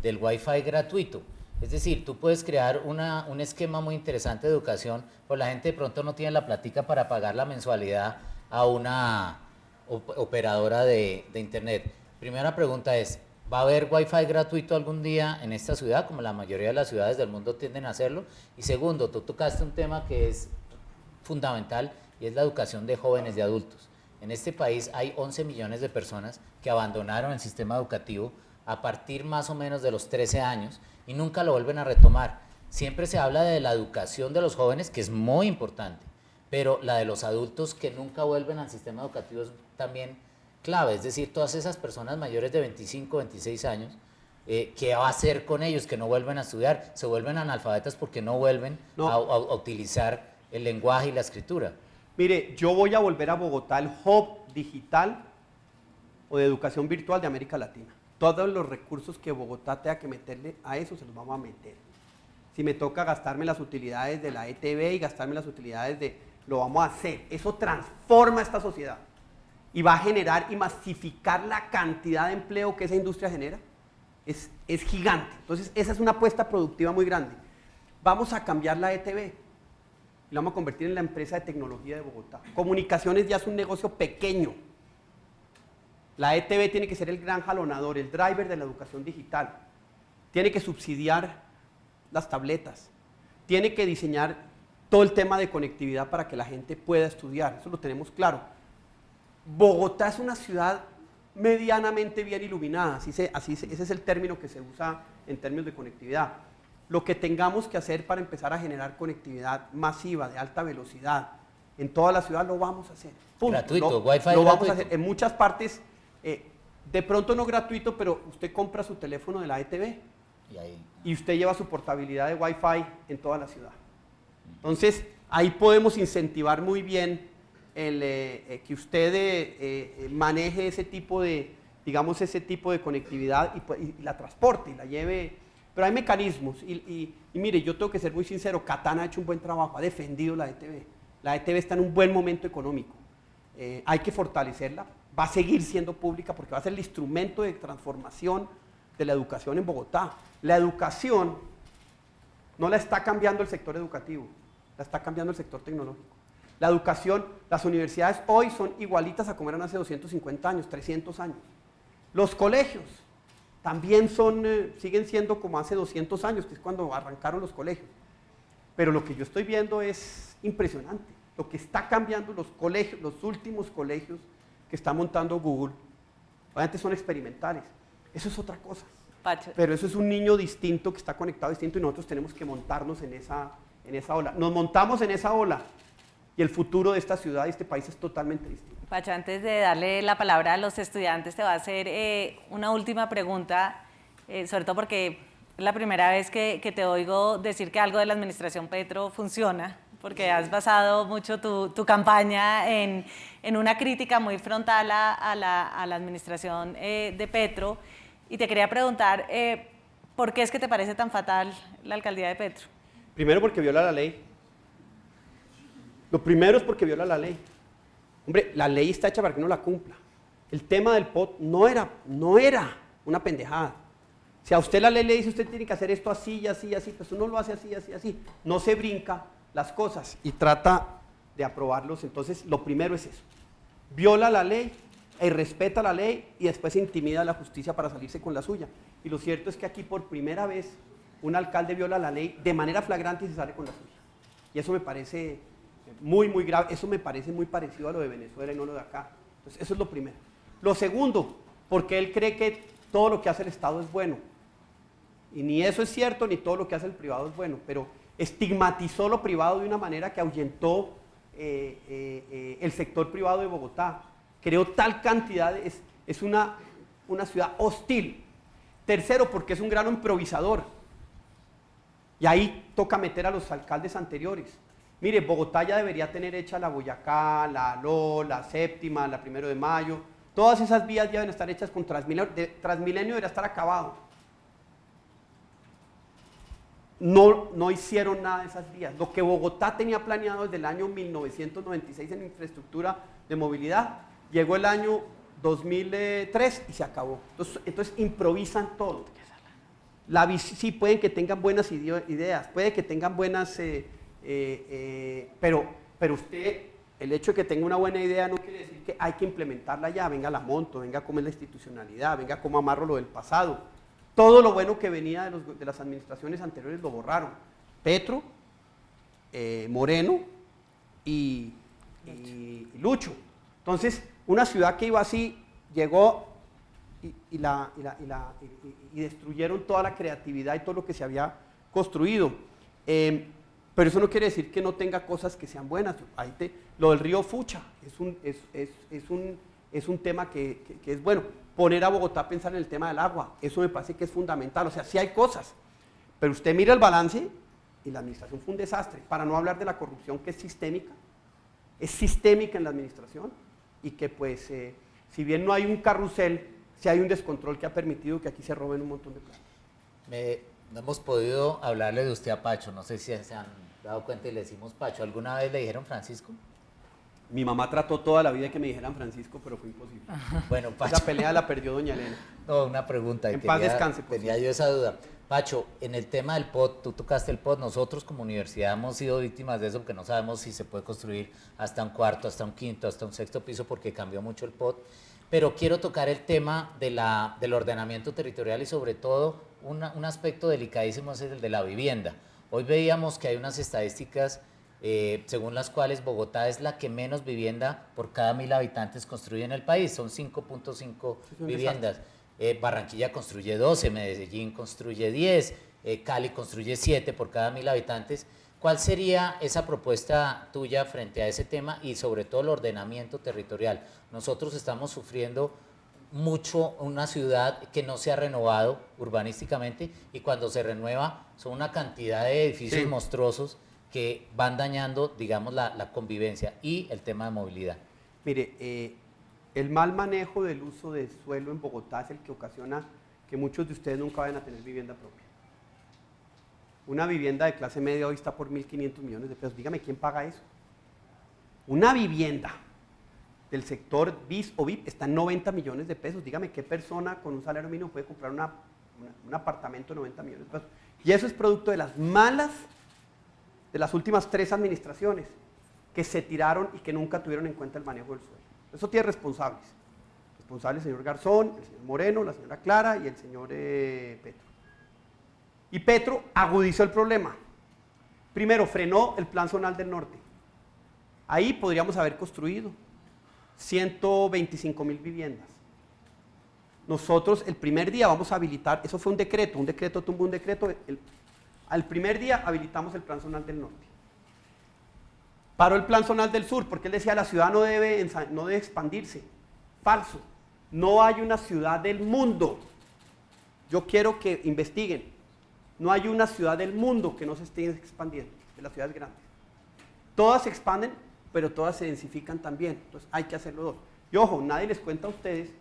del Wi-Fi gratuito. Es decir, tú puedes crear un esquema muy interesante de educación, pero la gente de pronto no tiene la platica para pagar la mensualidad a una operadora de internet. Primera pregunta es, ¿va a haber Wi-Fi gratuito algún día en esta ciudad, como la mayoría de las ciudades del mundo tienden a hacerlo? Y segundo, tú tocaste un tema que es fundamental y es la educación de jóvenes y adultos. En este país hay 11 millones de personas que abandonaron el sistema educativo a partir más o menos de los 13 años y nunca lo vuelven a retomar. Siempre se habla de la educación de los jóvenes, que es muy importante, pero la de los adultos que nunca vuelven al sistema educativo es también clave, es decir, todas esas personas mayores de 25, 26 años, ¿qué va a hacer con ellos que no vuelven a estudiar? Se vuelven analfabetas porque no vuelven a utilizar el lenguaje y la escritura. Mire, yo voy a volver a Bogotá el hub digital o de educación virtual de América Latina. Todos los recursos que Bogotá tenga que meterle a eso se los vamos a meter. Si me toca gastarme las utilidades de la ETV y gastarme las utilidades lo vamos a hacer. Eso transforma esta sociedad y va a generar y masificar la cantidad de empleo que esa industria genera. Es gigante. Entonces, esa es una apuesta productiva muy grande. Vamos a cambiar la ETV y la vamos a convertir en la empresa de tecnología de Bogotá. Comunicaciones ya es un negocio pequeño. La ETV tiene que ser el gran jalonador, el driver de la educación digital. Tiene que subsidiar las tabletas. Tiene que diseñar todo el tema de conectividad para que la gente pueda estudiar. Eso lo tenemos claro. Bogotá es una ciudad medianamente bien iluminada, ese es el término que se usa en términos de conectividad. Lo que tengamos que hacer para empezar a generar conectividad masiva, de alta velocidad, en toda la ciudad lo vamos a hacer. Punto. Gratuito, Wi-Fi lo vamos gratuito. a hacer. En muchas partes, de pronto no gratuito, pero usted compra su teléfono de la ETV y usted lleva su portabilidad de Wi-Fi en toda la ciudad. Entonces, ahí podemos incentivar muy bien que usted maneje ese tipo de, digamos, ese tipo de conectividad y la transporte y la lleve. Pero hay mecanismos y mire, yo tengo que ser muy sincero, Catán ha hecho un buen trabajo, ha defendido la ETV. La ETV está en un buen momento económico. Hay que fortalecerla, va a seguir siendo pública porque va a ser el instrumento de transformación de la educación en Bogotá. La educación no la está cambiando el sector educativo, la está cambiando el sector tecnológico. La educación, las universidades hoy son igualitas a como eran hace 250 años, 300 años. Los colegios también siguen siendo como hace 200 años, que es cuando arrancaron los colegios. Pero lo que yo estoy viendo es impresionante. Lo que está cambiando los colegios, los últimos colegios que está montando Google, obviamente son experimentales. Eso es otra cosa. Pacho. Pero eso es un niño distinto que está conectado distinto y nosotros tenemos que montarnos en esa ola. Nos montamos en esa ola y el futuro de esta ciudad y este país es totalmente distinto. Pacho, antes de darle la palabra a los estudiantes, te voy a hacer una última pregunta, sobre todo porque es la primera vez que te oigo decir que algo de la administración Petro funciona, porque has basado mucho tu campaña en una crítica muy frontal a la administración de Petro. Y te quería preguntar, ¿por qué es que te parece tan fatal la alcaldía de Petro? Primero porque viola la ley. Lo primero es porque viola la ley. Hombre, la ley está hecha para que uno la cumpla. El tema del POT no era una pendejada. Si a usted la ley le dice usted tiene que hacer esto así y así y así, pues uno lo hace así, así, así. No se brinca las cosas y trata de aprobarlos. Entonces, lo primero es eso. Viola la ley, respeta la ley y después intimida a la justicia para salirse con la suya. Y lo cierto es que aquí por primera vez un alcalde viola la ley de manera flagrante y se sale con la suya. Y eso me parece muy, muy grave. Eso me parece muy parecido a lo de Venezuela y no lo de acá. Entonces, eso es lo primero. Lo segundo, porque él cree que todo lo que hace el Estado es bueno. Y ni eso es cierto, ni todo lo que hace el privado es bueno. Pero estigmatizó lo privado de una manera que ahuyentó el sector privado de Bogotá. Creó tal cantidad, es una ciudad hostil. Tercero, porque es un gran improvisador. Y ahí toca meter a los alcaldes anteriores. Mire, Bogotá ya debería tener hecha la Boyacá, la ALO, la Séptima, la 1 de Mayo. Todas esas vías ya deben estar hechas con Transmilenio. Transmilenio debería estar acabado. No hicieron nada de esas vías. Lo que Bogotá tenía planeado desde el año 1996 en infraestructura de movilidad, llegó el año 2003 y se acabó. Entonces improvisan todo. Sí, pueden que tengan buenas ideas, puede que tengan buenas, pero usted, el hecho de que tenga una buena idea no quiere decir que hay que implementarla ya. Venga, la monto, venga, cómo es la institucionalidad, venga, cómo amarro lo del pasado. Todo lo bueno que venía de las administraciones anteriores lo borraron. Petro, Moreno y Lucho. Entonces, una ciudad que iba así, llegó y destruyeron toda la creatividad y todo lo que se había construido. Pero eso no quiere decir que no tenga cosas que sean buenas. Lo del río Fucha es es un tema que es bueno. Poner a Bogotá a pensar en el tema del agua, eso me parece que es fundamental. O sea, sí hay cosas, pero usted mira el balance y la administración fue un desastre. Para no hablar de la corrupción que es sistémica en la administración y que pues, si bien no hay un carrusel, sí hay un descontrol que ha permitido que aquí se roben un montón de plata. No hemos podido hablarle de usted a Pacho, no sé si se han dado cuenta y le decimos Pacho. ¿Alguna vez le dijeron Francisco? Mi mamá trató toda la vida de que me dijeran Francisco, pero fue imposible. Bueno, Pacho. Esa pelea la perdió doña Elena. No, una pregunta. En paz descanse. Tenía yo esa duda. Pacho, en el tema del POT, tú tocaste el POT, nosotros como universidad hemos sido víctimas de eso porque no sabemos si se puede construir hasta un cuarto, hasta un quinto, hasta un sexto piso porque cambió mucho el POT. Pero quiero tocar el tema del ordenamiento territorial y sobre todo un aspecto delicadísimo es el de la vivienda. Hoy veíamos que hay unas estadísticas según las cuales Bogotá es la que menos vivienda por cada 1000 habitantes construye en el país, son 5.5 viviendas. Barranquilla construye 12, Medellín construye 10, Cali construye 7 por cada 1000 habitantes. ¿Cuál sería esa propuesta tuya frente a ese tema y sobre todo el ordenamiento territorial? Nosotros estamos sufriendo mucho una ciudad que no se ha renovado urbanísticamente y cuando se renueva son una cantidad de edificios monstruosos que van dañando, digamos, la convivencia y el tema de movilidad. Mire, el mal manejo del uso de suelo en Bogotá es el que ocasiona que muchos de ustedes nunca vayan a tener vivienda propia. Una vivienda de clase media hoy está por 1.500 millones de pesos. Dígame, ¿quién paga eso? Una vivienda del sector BIS o VIP está en 90 millones de pesos. Dígame, ¿qué persona con un salario mínimo puede comprar un apartamento de 90 millones de pesos? Y eso es producto de las malas de las últimas 3 administraciones que se tiraron y que nunca tuvieron en cuenta el manejo del suelo. Eso tiene responsables. Responsable el señor Garzón, el señor Moreno, la señora Clara y el señor Petro. Y Petro agudizó el problema. Primero, frenó el Plan Zonal del Norte. Ahí podríamos haber construido 125.000 viviendas. Nosotros el primer día vamos a habilitar, eso fue un decreto tumbó un decreto, al primer día habilitamos el Plan Zonal del Norte. Paró el Plan Zonal del Sur, porque él decía la ciudad no debe expandirse. Falso. No hay una ciudad del mundo. Yo quiero que investiguen. No hay una ciudad del mundo que no se esté expandiendo, de las ciudades grandes. Todas se expanden, pero todas se densifican también. Entonces hay que hacerlo dos. Y ojo, nadie les cuenta a ustedes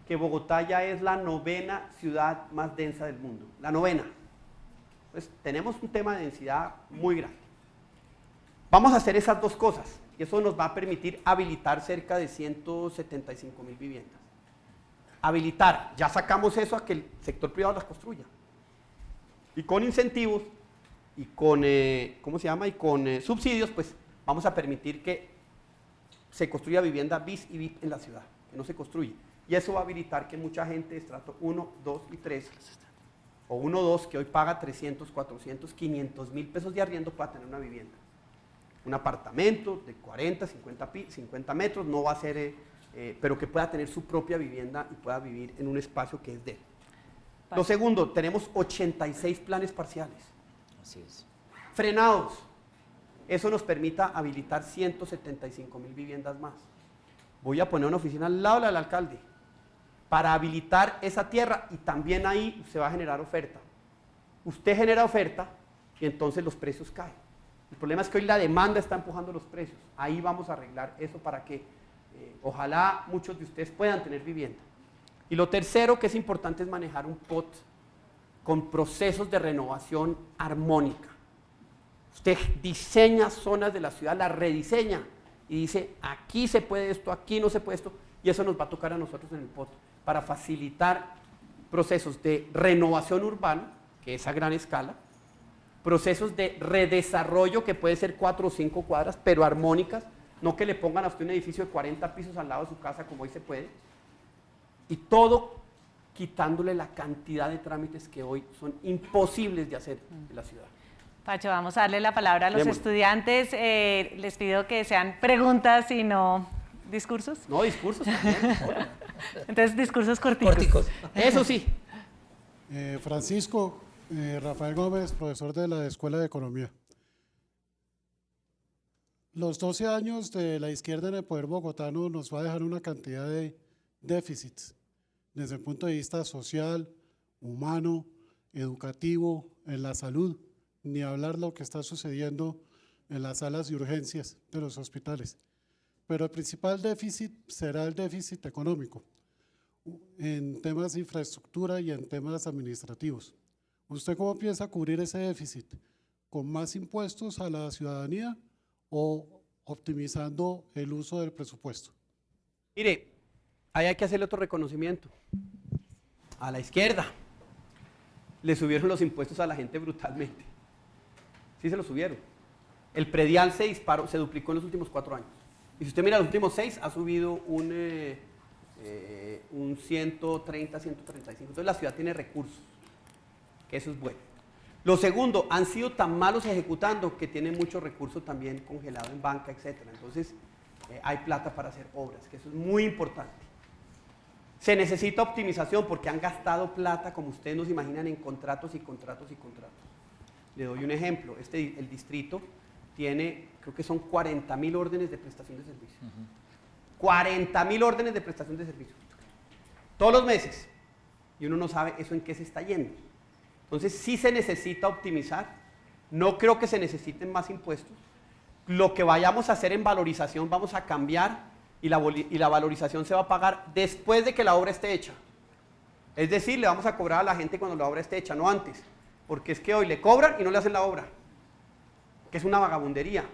que Bogotá ya es la 9ª ciudad más densa del mundo. La 9ª. Pues tenemos un tema de densidad muy grande. Vamos a hacer esas dos cosas y eso nos va a permitir habilitar cerca de 175.000 viviendas. Habilitar, ya sacamos eso a que el sector privado las construya. Y con incentivos y con, y con subsidios, pues vamos a permitir que se construya vivienda BIS y VIP en la ciudad, que no se construye. Y eso va a habilitar que mucha gente de estrato 1, 2 y 3 o 1, 2, que hoy paga 300, 400, 500.000 pesos de arriendo, pueda tener una vivienda. Un apartamento de 40, 50 metros, no va a ser, pero que pueda tener su propia vivienda y pueda vivir en un espacio que es de él. Lo segundo, tenemos 86 planes parciales. Así es. Frenados. Eso nos permita habilitar 175.000 viviendas más. Voy a poner una oficina al lado del alcalde para habilitar esa tierra y también ahí se va a generar oferta. Usted genera oferta y entonces los precios caen. El problema es que hoy la demanda está empujando los precios. Ahí vamos a arreglar eso para que ojalá muchos de ustedes puedan tener vivienda. Y lo tercero que es importante es manejar un POT con procesos de renovación armónica. Usted diseña zonas de la ciudad, las rediseña y dice aquí se puede esto, aquí no se puede esto, y eso nos va a tocar a nosotros en el POT para facilitar procesos de renovación urbana, que es a gran escala, procesos de redesarrollo que puede ser 4 o 5 cuadras, pero armónicas, no que le pongan a usted un edificio de 40 pisos al lado de su casa como hoy se puede, y todo quitándole la cantidad de trámites que hoy son imposibles de hacer en la ciudad. Pacho, vamos a darle la palabra a los Démosle. estudiantes. Les pido que sean preguntas y no discursos. No, discursos también. Entonces, discursos corticos. Eso sí. Francisco, Rafael Gómez, profesor de la Escuela de Economía. Los 12 años de la izquierda en el poder bogotano nos va a dejar una cantidad de déficits desde el punto de vista social, humano, educativo, en la salud, ni hablar lo que está sucediendo en las salas de urgencias de los hospitales. Pero el principal déficit será el déficit económico en temas de infraestructura y en temas administrativos. ¿Usted cómo piensa cubrir ese déficit? ¿Con más impuestos a la ciudadanía o optimizando el uso del presupuesto? Mire, ahí hay que hacerle otro reconocimiento. A la izquierda le subieron los impuestos a la gente brutalmente. Sí se los subieron. El predial se disparó, se duplicó en los últimos 4 años. Y si usted mira los últimos 6, ha subido un 130, 135. Entonces la ciudad tiene recursos, que eso es bueno. Lo segundo, han sido tan malos ejecutando que tienen mucho recurso también congelado en banca, etc. Entonces hay plata para hacer obras, que eso es muy importante. Se necesita optimización porque han gastado plata, como ustedes nos imaginan, en contratos y contratos y contratos. Le doy un ejemplo. El distrito tiene, creo que son 40.000 órdenes de prestación de servicio. 40.000 órdenes de prestación de servicio. Todos los meses. Y uno no sabe eso en qué se está yendo. Entonces sí se necesita optimizar. No creo que se necesiten más impuestos. Lo que vayamos a hacer en valorización vamos a cambiar y la valorización se va a pagar después de que la obra esté hecha. Es decir, le vamos a cobrar a la gente cuando la obra esté hecha, no antes. Porque es que hoy le cobran y no le hacen la obra, que es una vagabundería.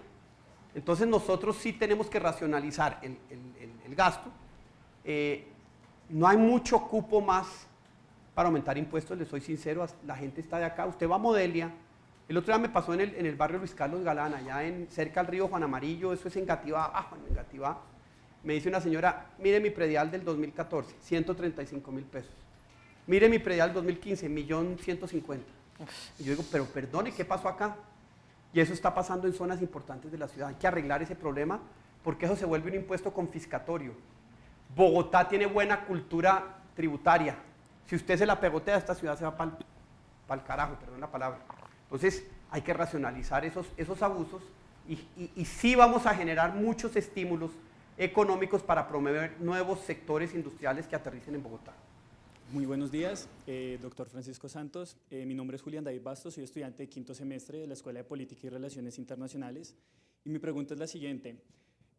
Entonces nosotros sí tenemos que racionalizar el gasto. No hay mucho cupo más para aumentar impuestos, les soy sincero, la gente está de acá. Usted va a Modelia. El otro día me pasó en el barrio Luis Carlos Galán, allá cerca del río Juan Amarillo, eso es Engativá, abajo en Engativá. Me dice una señora, mire mi predial del 2014, 135.000 pesos. Mire mi predial del 2015, 1.150.000. Y yo digo, pero perdone, ¿qué pasó acá? Y eso está pasando en zonas importantes de la ciudad. Hay que arreglar ese problema porque eso se vuelve un impuesto confiscatorio. Bogotá tiene buena cultura tributaria. Si usted se la pegotea, esta ciudad se va para el carajo, perdón la palabra. Entonces hay que racionalizar esos abusos y sí vamos a generar muchos estímulos económicos para promover nuevos sectores industriales que aterricen en Bogotá. Muy buenos días, doctor Francisco Santos. Mi nombre es Julián David Bastos, soy estudiante de 5º semestre de la Escuela de Política y Relaciones Internacionales. Y mi pregunta es la siguiente.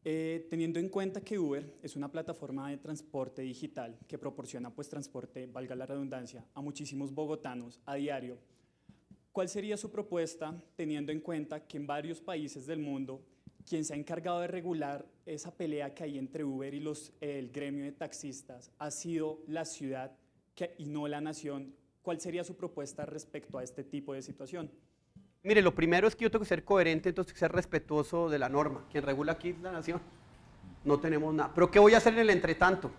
Teniendo en cuenta que Uber es una plataforma de transporte digital que proporciona pues transporte, valga la redundancia, a muchísimos bogotanos a diario, ¿cuál sería su propuesta teniendo en cuenta que en varios países del mundo quien se ha encargado de regular esa pelea que hay entre Uber y el gremio de taxistas ha sido la ciudad y no la nación? ¿Cuál sería su propuesta respecto a este tipo de situación? Mire, lo primero es que yo tengo que ser coherente, entonces que ser respetuoso de la norma. Quien regula aquí es la nación. No tenemos nada. Pero ¿qué voy a hacer en el entretanto?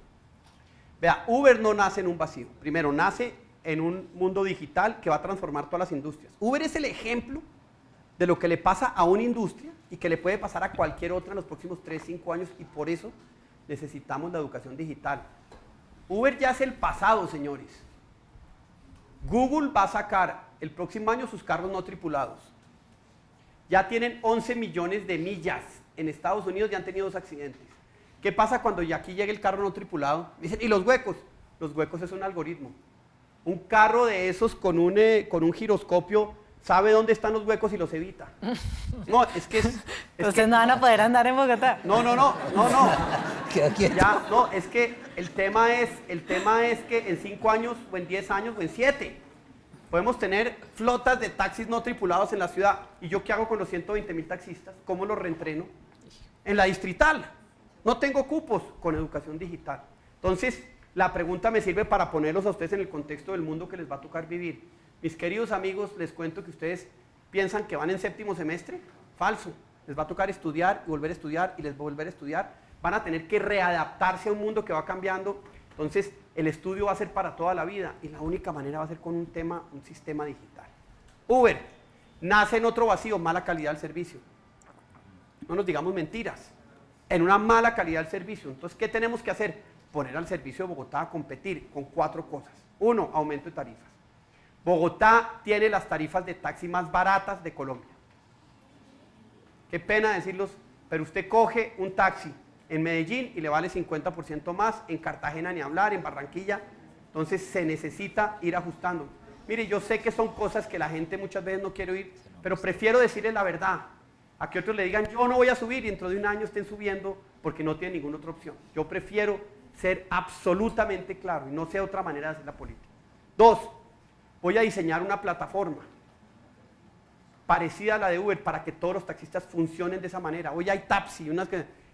Vea, Uber no nace en un vacío. Primero, nace en un mundo digital que va a transformar todas las industrias. Uber es el ejemplo de lo que le pasa a una industria y que le puede pasar a cualquier otra en los próximos 3, 5 años, y por eso necesitamos la educación digital. Uber ya es el pasado, señores. Google va a sacar el próximo año sus carros no tripulados. Ya tienen 11 millones de millas en Estados Unidos, ya han tenido 2 accidentes. ¿Qué pasa cuando ya aquí llegue el carro no tripulado? Dicen, ¿y los huecos? Los huecos es un algoritmo. Un carro de esos con un giroscopio sabe dónde están los huecos y los evita. No, es que Entonces no van a poder andar en Bogotá. No. Ya, no, es que el tema es que en 5 años, o en 10 años, o en 7, podemos tener flotas de taxis no tripulados en la ciudad. ¿Y yo qué hago con los 120.000 taxistas? ¿Cómo los reentreno? En la distrital. No tengo cupos con educación digital. Entonces, la pregunta me sirve para ponerlos a ustedes en el contexto del mundo que les va a tocar vivir. Mis queridos amigos, les cuento que ustedes piensan que van en 7º semestre. Falso. Les va a tocar estudiar y volver a estudiar y les volver a estudiar. Van a tener que readaptarse a un mundo que va cambiando. Entonces, el estudio va a ser para toda la vida y la única manera va a ser con un sistema digital. Uber nace en otro vacío, mala calidad del servicio. No nos digamos mentiras. En una mala calidad del servicio. Entonces, ¿qué tenemos que hacer? Poner al servicio de Bogotá a competir con 4 cosas. 1, aumento de tarifas. Bogotá tiene las tarifas de taxi más baratas de Colombia. Qué pena decirlos, pero usted coge un taxi en Medellín y le vale 50% más, en Cartagena ni hablar, en Barranquilla. Entonces se necesita ir ajustando. Mire, yo sé que son cosas que la gente muchas veces no quiere oír, pero prefiero decirles la verdad a que otros le digan yo no voy a subir y dentro de un año estén subiendo porque no tienen ninguna otra opción. Yo prefiero ser absolutamente claro y no sé otra manera de hacer la política. 2, voy a diseñar una plataforma parecida a la de Uber para que todos los taxistas funcionen de esa manera. Hoy hay taxi,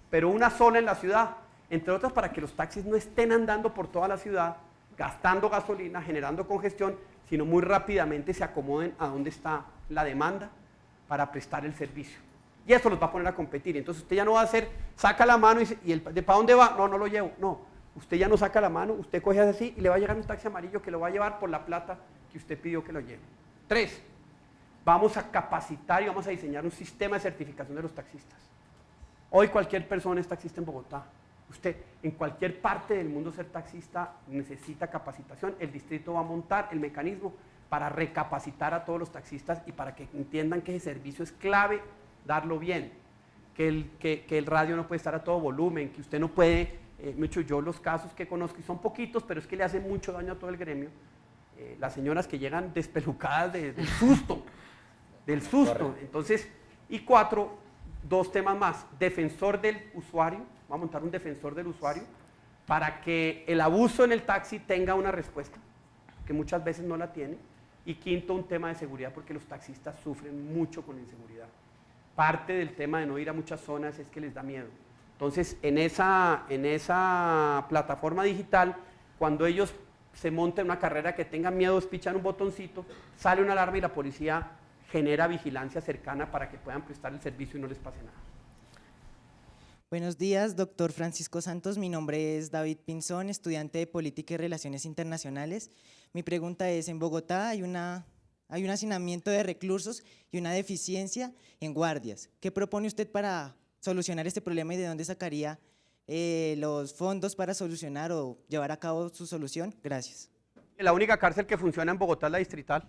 pero una sola en la ciudad, entre otras para que los taxis no estén andando por toda la ciudad, gastando gasolina, generando congestión, sino muy rápidamente se acomoden a dónde está la demanda para prestar el servicio. Y eso los va a poner a competir. Entonces usted ya no va a hacer, saca la mano y ¿para dónde va? No, no lo llevo. No, usted ya no saca la mano, usted coge así y le va a llegar un taxi amarillo que lo va a llevar por la plata que usted pidió que lo lleve. 3, vamos a capacitar y vamos a diseñar un sistema de certificación de los taxistas. Hoy cualquier persona es taxista en Bogotá. Usted en cualquier parte del mundo ser taxista necesita capacitación. El distrito va a montar el mecanismo para recapacitar a todos los taxistas y para que entiendan que ese servicio es clave darlo bien, que el radio no puede estar a todo volumen, que usted no puede, yo los casos que conozco, y son poquitos, pero es que le hacen mucho daño a todo el gremio, las señoras que llegan despelucadas del susto, Entonces, y 4, 2 temas más, defensor del usuario, vamos a montar un defensor del usuario, para que el abuso en el taxi tenga una respuesta, que muchas veces no la tiene, y 5, un tema de seguridad, porque los taxistas sufren mucho con la inseguridad. Parte del tema de no ir a muchas zonas es que les da miedo. Entonces, en esa plataforma digital, cuando ellos se montan una carrera que tengan miedo, pichan un botoncito, sale una alarma y la policía genera vigilancia cercana para que puedan prestar el servicio y no les pase nada. Buenos días, doctor Francisco Santos. Mi nombre es David Pinzón, estudiante de Política y Relaciones Internacionales. Mi pregunta es, en Bogotá hay un hacinamiento de reclusos y una deficiencia en guardias. ¿Qué propone usted para solucionar este problema y de dónde sacaría los fondos para solucionar o llevar a cabo su solución? Gracias. La única cárcel que funciona en Bogotá es la distrital.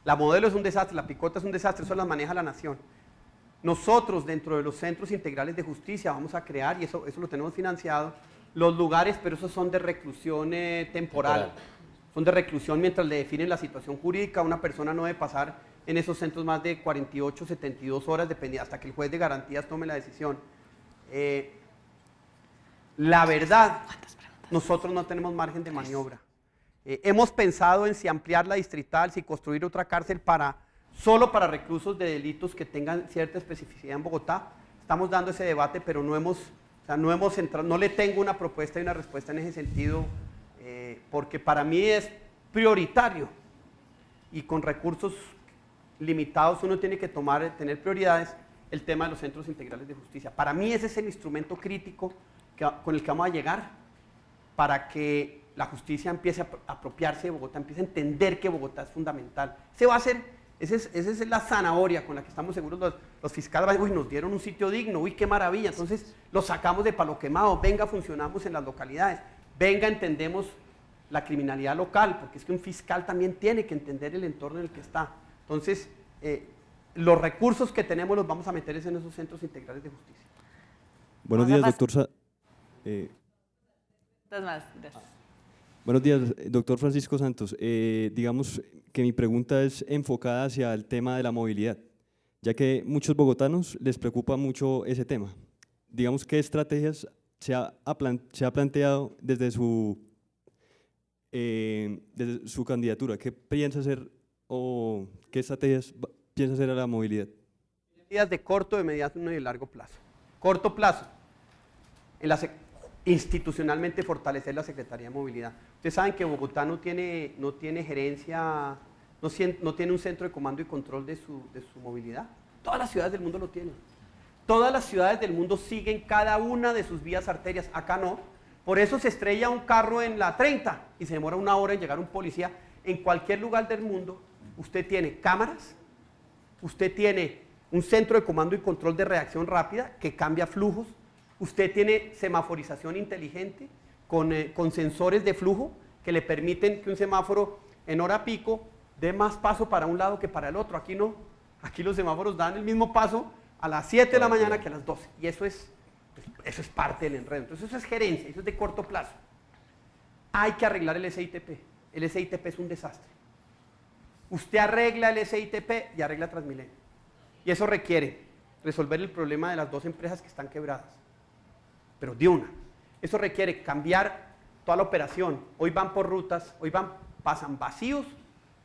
La Modelo es un desastre, la Picota es un desastre, eso las maneja la nación. Nosotros, dentro de los centros integrales de justicia, vamos a crear, y eso lo tenemos financiado, los lugares, pero esos son de reclusión temporal. Son de reclusión mientras le definen la situación jurídica. Una persona no debe pasar en esos centros más de 48, 72 horas, dependiendo, hasta que el juez de garantías tome la decisión. La verdad, nosotros no tenemos margen de maniobra. Hemos pensado en si ampliar la distrital, si construir otra cárcel solo para reclusos de delitos que tengan cierta especificidad en Bogotá. Estamos dando ese debate, pero no le tengo una propuesta y una respuesta en ese sentido, porque para mí es prioritario y con recursos limitados uno tiene que tener prioridades, el tema de los centros integrales de justicia. Para mí ese es el instrumento crítico con el que vamos a llegar para que la justicia empiece a apropiarse de Bogotá, empiece a entender que Bogotá es fundamental. Esa es la zanahoria con la que estamos seguros los fiscales. Uy, nos dieron un sitio digno, uy, qué maravilla. Entonces lo sacamos de palo quemado, venga, funcionamos en las localidades, venga, entendemos la criminalidad local, porque es que un fiscal también tiene que entender el entorno en el que está. Entonces, los recursos que tenemos los vamos a meter en esos centros integrales de justicia. Buenos días, doctor. Buenos días, doctor Francisco Santos. Digamos que mi pregunta es enfocada hacia el tema de la movilidad, ya que muchos bogotanos les preocupa mucho ese tema. Digamos, ¿qué estrategias se ha planteado desde su candidatura? ¿Qué piensa hacer o qué estrategias piensa hacer a la movilidad? Medidas de corto, de mediano y de largo plazo. Corto plazo, institucionalmente fortalecer la Secretaría de Movilidad. Ustedes saben que Bogotá no tiene gerencia, no tiene un centro de comando y control de su movilidad. Todas las ciudades del mundo lo tienen. Todas las ciudades del mundo siguen cada una de sus vías arterias, acá no. Por eso se estrella un carro en la 30 y se demora 1 hora en llegar un policía. En cualquier lugar del mundo usted tiene cámaras, usted tiene un centro de comando y control de reacción rápida que cambia flujos, usted tiene semaforización inteligente con sensores de flujo que le permiten que un semáforo en hora pico dé más paso para un lado que para el otro. Aquí no, aquí los semáforos dan el mismo paso a las 7 de la mañana que a las 12. Y eso es parte del enredo. Entonces eso es gerencia, eso es de corto plazo. Hay que arreglar el SITP. El SITP es un desastre. Usted arregla el SITP y arregla Transmilenio. Y eso requiere resolver el problema de las 2 empresas que están quebradas. Pero de una. Eso requiere cambiar toda la operación. Hoy van por rutas, pasan vacíos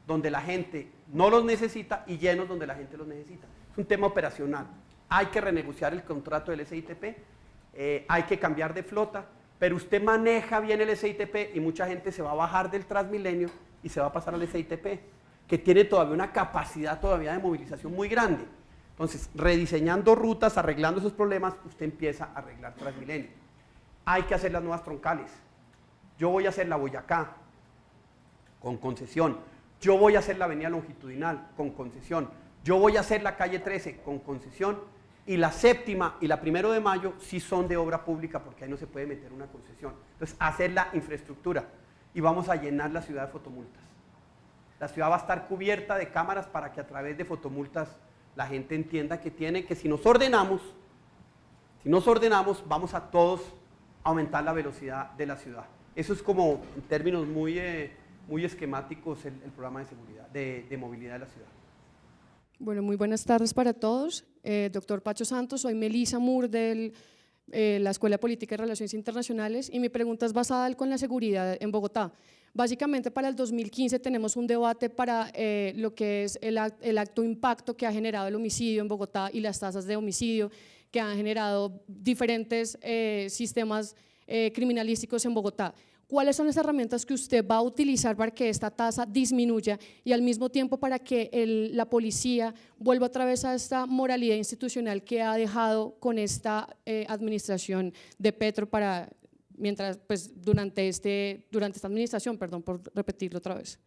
donde la gente no los necesita y llenos donde la gente los necesita. Es un tema operacional. Hay que renegociar el contrato del SITP, hay que cambiar de flota, pero usted maneja bien el SITP y mucha gente se va a bajar del Transmilenio y se va a pasar al SITP, que tiene todavía una capacidad todavía de movilización muy grande. Entonces, rediseñando rutas, arreglando esos problemas, usted empieza a arreglar Transmilenio. Hay que hacer las nuevas troncales. Yo voy a hacer la Boyacá con concesión. Yo voy a hacer la avenida longitudinal con concesión. Yo voy a hacer la calle 13 con concesión. Y la séptima y la 1 de mayo sí son de obra pública porque ahí no se puede meter una concesión. Entonces, hacer la infraestructura y vamos a llenar la ciudad de fotomultas. La ciudad va a estar cubierta de cámaras para que a través de fotomultas la gente entienda que si nos ordenamos, vamos a todos aumentar la velocidad de la ciudad. Eso es como, en términos muy esquemáticos, el programa de seguridad, de movilidad de la ciudad. Bueno, muy buenas tardes para todos. Doctor Pacho Santos, soy Melissa Moore de la Escuela de Política y Relaciones Internacionales y mi pregunta es basada con la seguridad en Bogotá. Básicamente para el 2015 tenemos un debate para lo que es el acto impacto que ha generado el homicidio en Bogotá y las tasas de homicidio que han generado diferentes sistemas criminalísticos en Bogotá. ¿Cuáles son las herramientas que usted va a utilizar para que esta tasa disminuya y al mismo tiempo para que la policía vuelva otra vez a esta moralidad institucional que ha dejado con esta administración de Petro durante esta administración, perdón por repetirlo otra vez?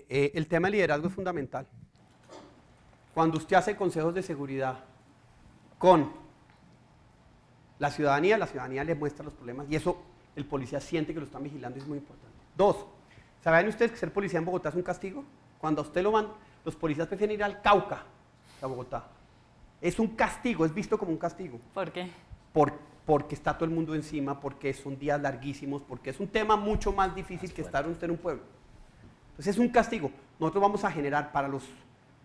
El tema del liderazgo es fundamental. Cuando usted hace consejos de seguridad con la ciudadanía le muestra los problemas y eso el policía siente que lo están vigilando, es muy importante. 2, ¿saben ustedes que ser policía en Bogotá es un castigo? Cuando a usted lo van, los policías prefieren ir al Cauca, a Bogotá. Es un castigo, es visto como un castigo. ¿Por qué? Porque está todo el mundo encima, porque son días larguísimos, porque es un tema mucho más difícil que estar usted en un pueblo. Entonces es un castigo. Nosotros vamos a generar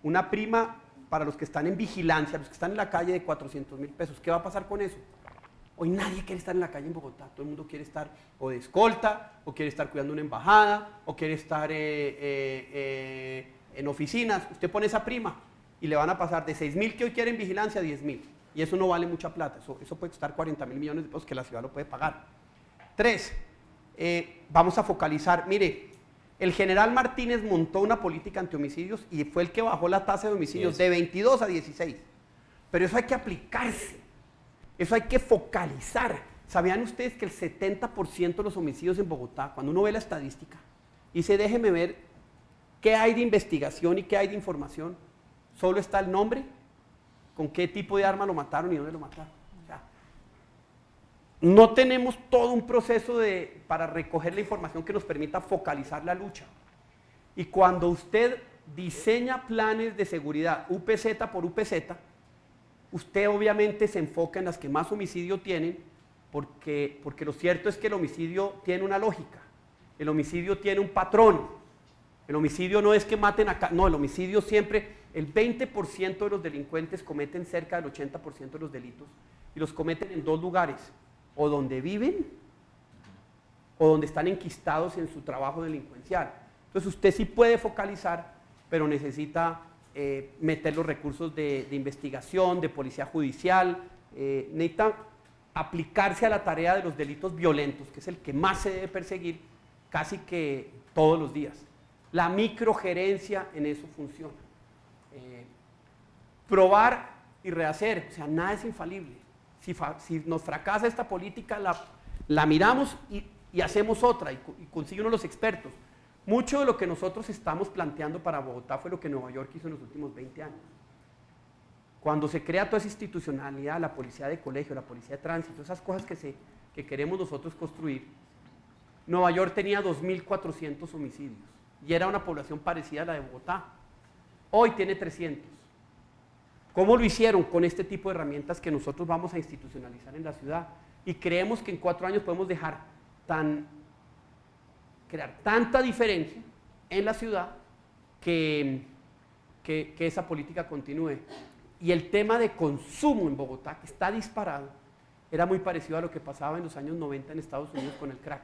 una prima para los que están en vigilancia, los que están en la calle de 400.000 pesos. ¿Qué va a pasar con eso? Hoy nadie quiere estar en la calle en Bogotá, todo el mundo quiere estar o de escolta, o quiere estar cuidando una embajada, o quiere estar en oficinas. Usted pone esa prima y le van a pasar de 6.000 que hoy quieren vigilancia a 10.000. Y eso no vale mucha plata, eso puede costar 40.000 millones de pesos que la ciudad lo puede pagar. 3, vamos a focalizar, mire, el general Martínez montó una política antihomicidios y fue el que bajó la tasa de homicidios de 22 a 16. Pero eso hay que aplicarse. Eso hay que focalizar. ¿Sabían ustedes que el 70% de los homicidios en Bogotá, cuando uno ve la estadística, dice déjeme ver qué hay de investigación y qué hay de información, solo está el nombre, con qué tipo de arma lo mataron y dónde lo mataron? O sea, no tenemos todo un proceso para recoger la información que nos permita focalizar la lucha. Y cuando usted diseña planes de seguridad UPZ por UPZ, usted obviamente se enfoca en las que más homicidio tienen, porque lo cierto es que el homicidio tiene una lógica, el homicidio tiene un patrón, el homicidio no es que maten acá, no, el homicidio siempre, el 20% de los delincuentes cometen cerca del 80% de los delitos y los cometen en 2 lugares, o donde viven o donde están enquistados en su trabajo delincuencial. Entonces usted sí puede focalizar, pero necesita meter los recursos de investigación, de policía judicial, necesita aplicarse a la tarea de los delitos violentos, que es el que más se debe perseguir casi que todos los días. La microgerencia en eso funciona. Probar y rehacer, o sea, nada es infalible. Si nos fracasa esta política, la miramos y hacemos otra, y consigue uno los expertos. Mucho de lo que nosotros estamos planteando para Bogotá fue lo que Nueva York hizo en los últimos 20 años. Cuando se crea toda esa institucionalidad, la policía de colegio, la policía de tránsito, esas cosas que queremos nosotros construir, Nueva York tenía 2.400 homicidios y era una población parecida a la de Bogotá. Hoy tiene 300. ¿Cómo lo hicieron? Con este tipo de herramientas que nosotros vamos a institucionalizar en la ciudad. Y creemos que en 4 años podemos crear tanta diferencia en la ciudad que esa política continúe. Y el tema de consumo en Bogotá, que está disparado, era muy parecido a lo que pasaba en los años 90 en Estados Unidos con el crack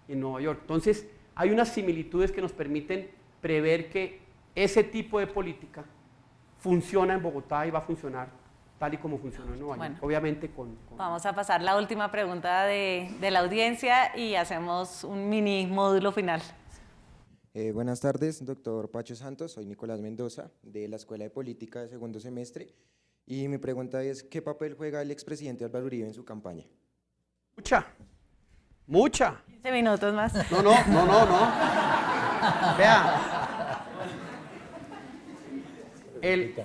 y en Nueva York. Entonces, hay unas similitudes que nos permiten prever que ese tipo de política funciona en Bogotá y va a funcionar tal y como funcionó en Nueva York. Obviamente Vamos a pasar la última pregunta de la audiencia y hacemos un mini módulo final. Buenas tardes, doctor Pacho Santos. Soy Nicolás Mendoza, de la Escuela de Política de segundo semestre. Y mi pregunta es, ¿qué papel juega el expresidente Álvaro Uribe en su campaña? Mucha. 15 minutos más. No. Vea.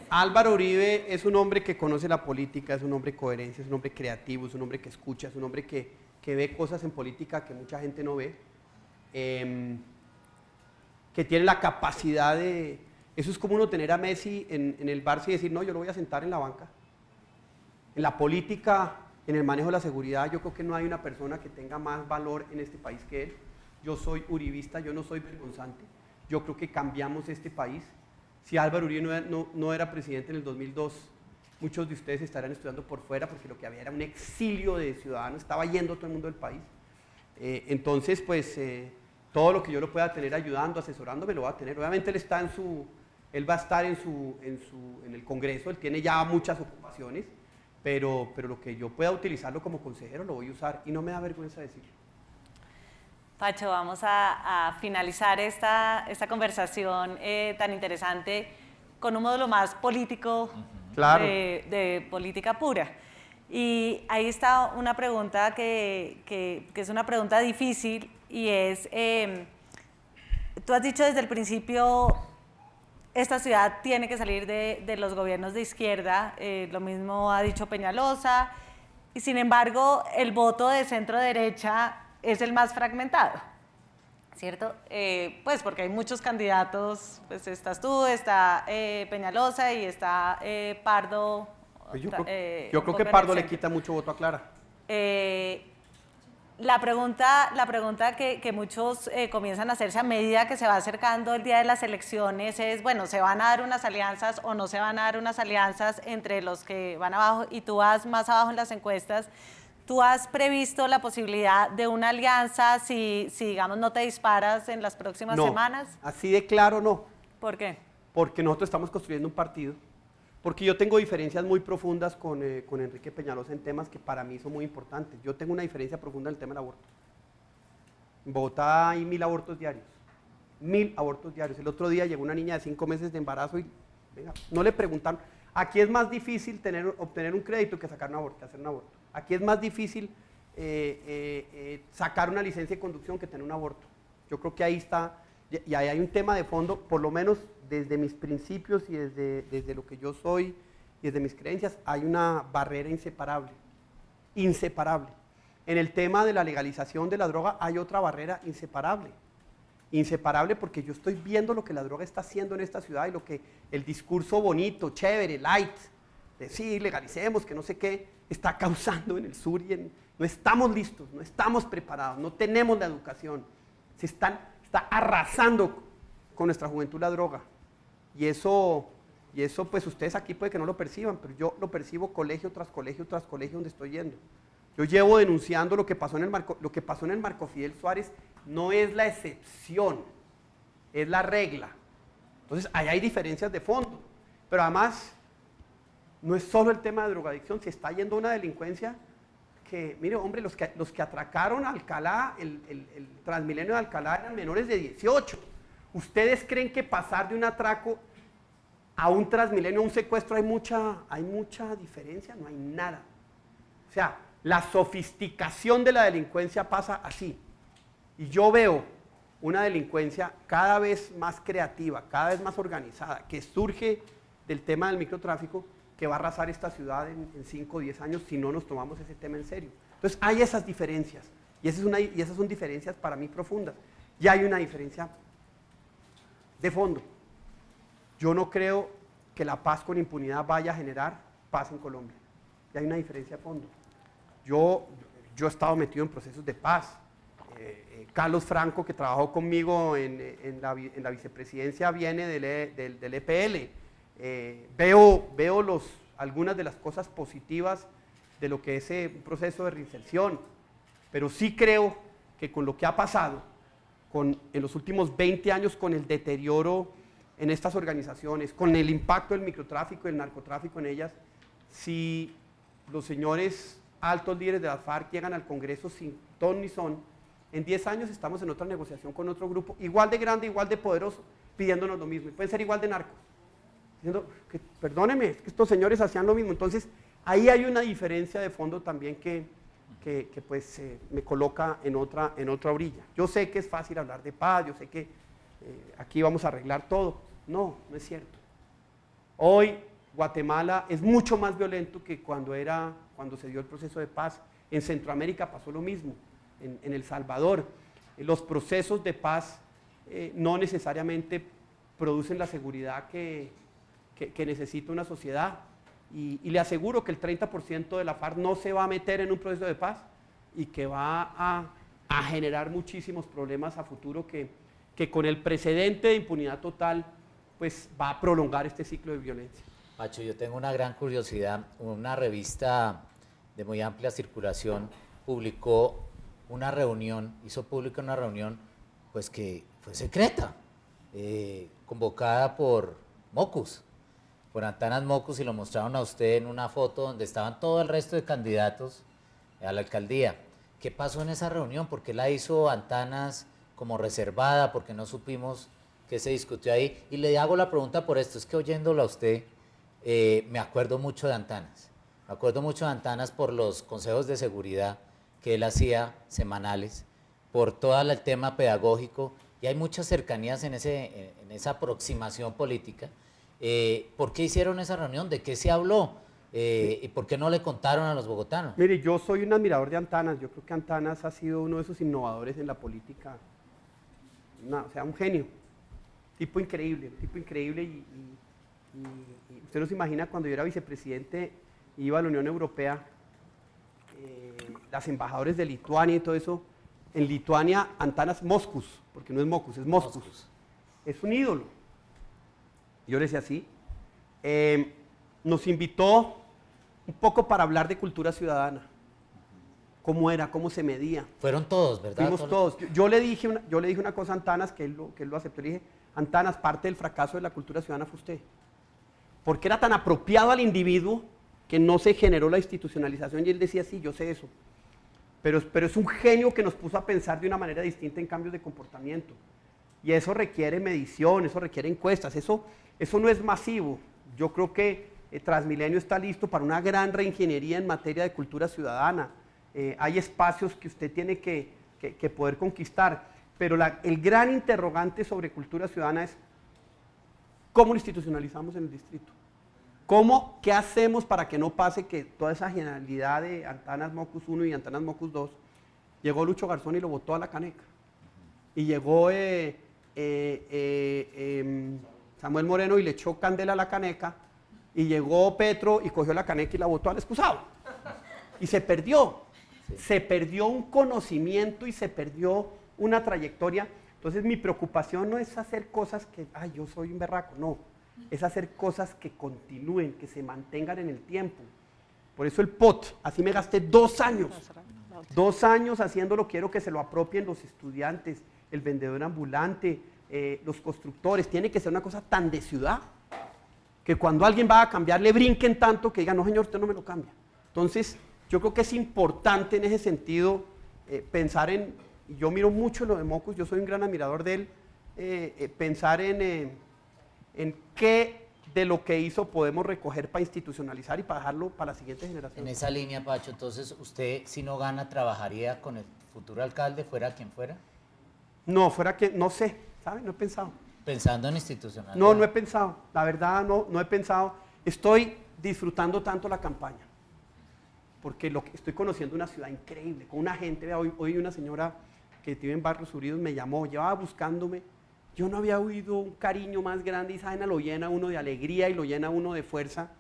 Álvaro Uribe es un hombre que conoce la política, es un hombre de coherencia, es un hombre creativo, es un hombre que escucha, es un hombre que ve cosas en política que mucha gente no ve, que tiene la capacidad de... Eso es como uno tener a Messi en el Barça y decir, no, yo lo voy a sentar en la banca. En la política, en el manejo de la seguridad, yo creo que no hay una persona que tenga más valor en este país que él. Yo soy uribista, yo no soy vergonzante. Yo creo que cambiamos este país. Si Álvaro Uribe no era presidente en el 2002, muchos de ustedes estarían estudiando por fuera porque lo que había era un exilio de ciudadanos, estaba yendo todo el mundo del país. Entonces, pues, todo lo que yo lo pueda tener ayudando, asesorándome, lo va a tener. Obviamente él va a estar en el Congreso, él tiene ya muchas ocupaciones, pero lo que yo pueda utilizarlo como consejero lo voy a usar y no me da vergüenza decirlo. Pacho, vamos a finalizar esta conversación tan interesante con un módulo más político, claro, de política pura. Y ahí está una pregunta que es una pregunta difícil y es, tú has dicho desde el principio, esta ciudad tiene que salir de los gobiernos de izquierda, lo mismo ha dicho Peñalosa, y sin embargo el voto de centro derecha es el más fragmentado, ¿cierto? Pues porque hay muchos candidatos, pues estás tú, está Peñalosa y está Pardo. Pues yo creo que Pardo le quita mucho voto a Clara. La pregunta que muchos comienzan a hacerse a medida que se va acercando el día de las elecciones es, bueno, ¿se van a dar unas alianzas o no se van a dar unas alianzas entre los que van abajo y tú vas más abajo en las encuestas? ¿Tú has previsto la posibilidad de una alianza si digamos, no te disparas en las próximas semanas? Así de claro no. ¿Por qué? Porque nosotros estamos construyendo un partido. Porque yo tengo diferencias muy profundas con Enrique Peñalosa en temas que para mí son muy importantes. Yo tengo una diferencia profunda en el tema del aborto. En Bogotá hay 1000 abortos diarios. 1000 abortos diarios. El otro día llegó una niña de 5 meses de embarazo y venga, no le preguntaron. Aquí es más difícil obtener un crédito que sacar un aborto, hacer un aborto. Aquí es más difícil sacar una licencia de conducción que tener un aborto. Yo creo que ahí está, y ahí hay un tema de fondo, por lo menos desde mis principios y desde lo que yo soy y desde mis creencias, hay una barrera inseparable, inseparable. En el tema de la legalización de la droga hay otra barrera inseparable, inseparable porque yo estoy viendo lo que la droga está haciendo en esta ciudad y lo que el discurso bonito, chévere, light, de sí, legalicemos, que no sé qué, está causando en el sur y no estamos listos, no estamos preparados, no tenemos la educación, está arrasando con nuestra juventud la droga. Y eso pues ustedes aquí puede que no lo perciban, pero yo lo percibo colegio tras colegio tras colegio donde estoy yendo. Yo llevo denunciando lo que pasó en el Marco Fidel Suárez, no es la excepción, es la regla. Entonces, ahí hay diferencias de fondo, pero además no es solo el tema de drogadicción, se está yendo una delincuencia que, mire, hombre, los que atracaron a Alcalá, el Transmilenio de Alcalá eran menores de 18. ¿Ustedes creen que pasar de un atraco a un Transmilenio, a un secuestro, hay mucha diferencia? No hay nada. O sea, la sofisticación de la delincuencia pasa así. Y yo veo una delincuencia cada vez más creativa, cada vez más organizada, que surge del tema del microtráfico, que va a arrasar esta ciudad en 5 o 10 años si no nos tomamos ese tema en serio. Entonces hay esas diferencias, y esas son diferencias para mí profundas. Y hay una diferencia de fondo. Yo no creo que la paz con impunidad vaya a generar paz en Colombia. Y hay una diferencia de fondo. Yo he estado metido en procesos de paz. Carlos Franco, que trabajó conmigo en la vicepresidencia, viene del EPL. Veo algunas de las cosas positivas de lo que es un proceso de reinserción, pero sí creo que con lo que ha pasado en los últimos 20 años, con el deterioro en estas organizaciones, con el impacto del microtráfico y el narcotráfico en ellas, si los señores altos líderes de la FARC llegan al Congreso sin ton ni son, en 10 años estamos en otra negociación con otro grupo, igual de grande, igual de poderoso, pidiéndonos lo mismo, y pueden ser igual de narcos, diciendo, perdóneme, es que estos señores hacían lo mismo. Entonces, ahí hay una diferencia de fondo también que pues me coloca en otra orilla. Yo sé que es fácil hablar de paz, yo sé que aquí vamos a arreglar todo. No, no es cierto. Hoy Guatemala es mucho más violento que cuando se dio el proceso de paz. En Centroamérica pasó lo mismo, en El Salvador. Los procesos de paz no necesariamente producen la seguridad que necesita una sociedad. Y le aseguro que el 30% de la FARC no se va a meter en un proceso de paz y que va a generar muchísimos problemas a futuro que con el precedente de impunidad total pues va a prolongar este ciclo de violencia. Pacho, yo tengo una gran curiosidad. Una revista de muy amplia circulación publicó una reunión, hizo pública una reunión pues que fue secreta, convocada por Mocus, por Antanas Mocus, y lo mostraron a usted en una foto donde estaban todo el resto de candidatos a la alcaldía. ¿Qué pasó en esa reunión? ¿Por qué la hizo Antanas como reservada? ¿Por qué no supimos qué se discutió ahí? Y le hago la pregunta por esto, es que oyéndolo a usted, me acuerdo mucho de Antanas. Me acuerdo mucho de Antanas por los consejos de seguridad que él hacía semanales, por todo el tema pedagógico, y hay muchas cercanías en esa aproximación política. ¿Por qué hicieron esa reunión? ¿De qué se habló? ¿Y por qué no le contaron a los bogotanos? Mire, yo soy un admirador de Antanas. Yo creo que Antanas ha sido uno de esos innovadores en la política. O sea, un genio. Tipo increíble y usted no se imagina cuando yo era vicepresidente, iba a la Unión Europea, las embajadores de Lituania y todo eso. En Lituania, Antanas Moscus, porque no es Mocus, es Moscus. Es un ídolo. Yo le decía así. Nos invitó un poco para hablar de cultura ciudadana. ¿Cómo era? ¿Cómo se medía? Fueron todos, ¿verdad? Fuimos todos. Yo le dije una cosa a Antanas, que él lo aceptó. Le dije, Antanas, parte del fracaso de la cultura ciudadana fue usted. Porque era tan apropiado al individuo que no se generó la institucionalización. Y él decía, sí, yo sé eso. Pero es un genio que nos puso a pensar de una manera distinta en cambios de comportamiento. Y eso requiere medición, eso requiere encuestas, eso no es masivo. Yo creo que Transmilenio está listo para una gran reingeniería en materia de cultura ciudadana. Hay espacios que usted tiene que poder conquistar, pero el gran interrogante sobre cultura ciudadana es cómo lo institucionalizamos en el distrito. ¿Qué hacemos para que no pase que toda esa genialidad de Antanas Mocus 1 y Antanas Mocus 2, llegó Lucho Garzón y lo botó a la caneca? Y llegó Samuel Moreno y le echó candela a la caneca, y llegó Petro y cogió la caneca y la botó al excusado. Y se perdió. Se perdió un conocimiento y se perdió una trayectoria. Entonces mi preocupación no es hacer cosas que, yo soy un berraco, no. Es hacer cosas que continúen, que se mantengan en el tiempo. Por eso el POT, así me gasté 2 años. 2 años haciéndolo, quiero que se lo apropien los estudiantes, el vendedor ambulante, los constructores. Tiene que ser una cosa tan de ciudad que cuando alguien va a cambiar le brinquen tanto que digan, no señor, usted no me lo cambia. Entonces, yo creo que es importante en ese sentido pensar y yo miro mucho lo de Mocus, yo soy un gran admirador de él, pensar en qué de lo que hizo podemos recoger para institucionalizar y para dejarlo para la siguiente generación. En esa línea, Pacho, entonces, ¿usted si no gana trabajaría con el futuro alcalde, fuera quien fuera? No, no sé, ¿sabe? No he pensado. ¿Pensando en institucionalidad? No, no he pensado, la verdad no he pensado. Estoy disfrutando tanto la campaña, porque estoy conociendo una ciudad increíble, con una gente. Hoy una señora que vive en Barrios Unidos me llamó, llevaba buscándome Yo no había oído un cariño más grande y esa vaina lo llena uno de alegría y lo llena uno de fuerza.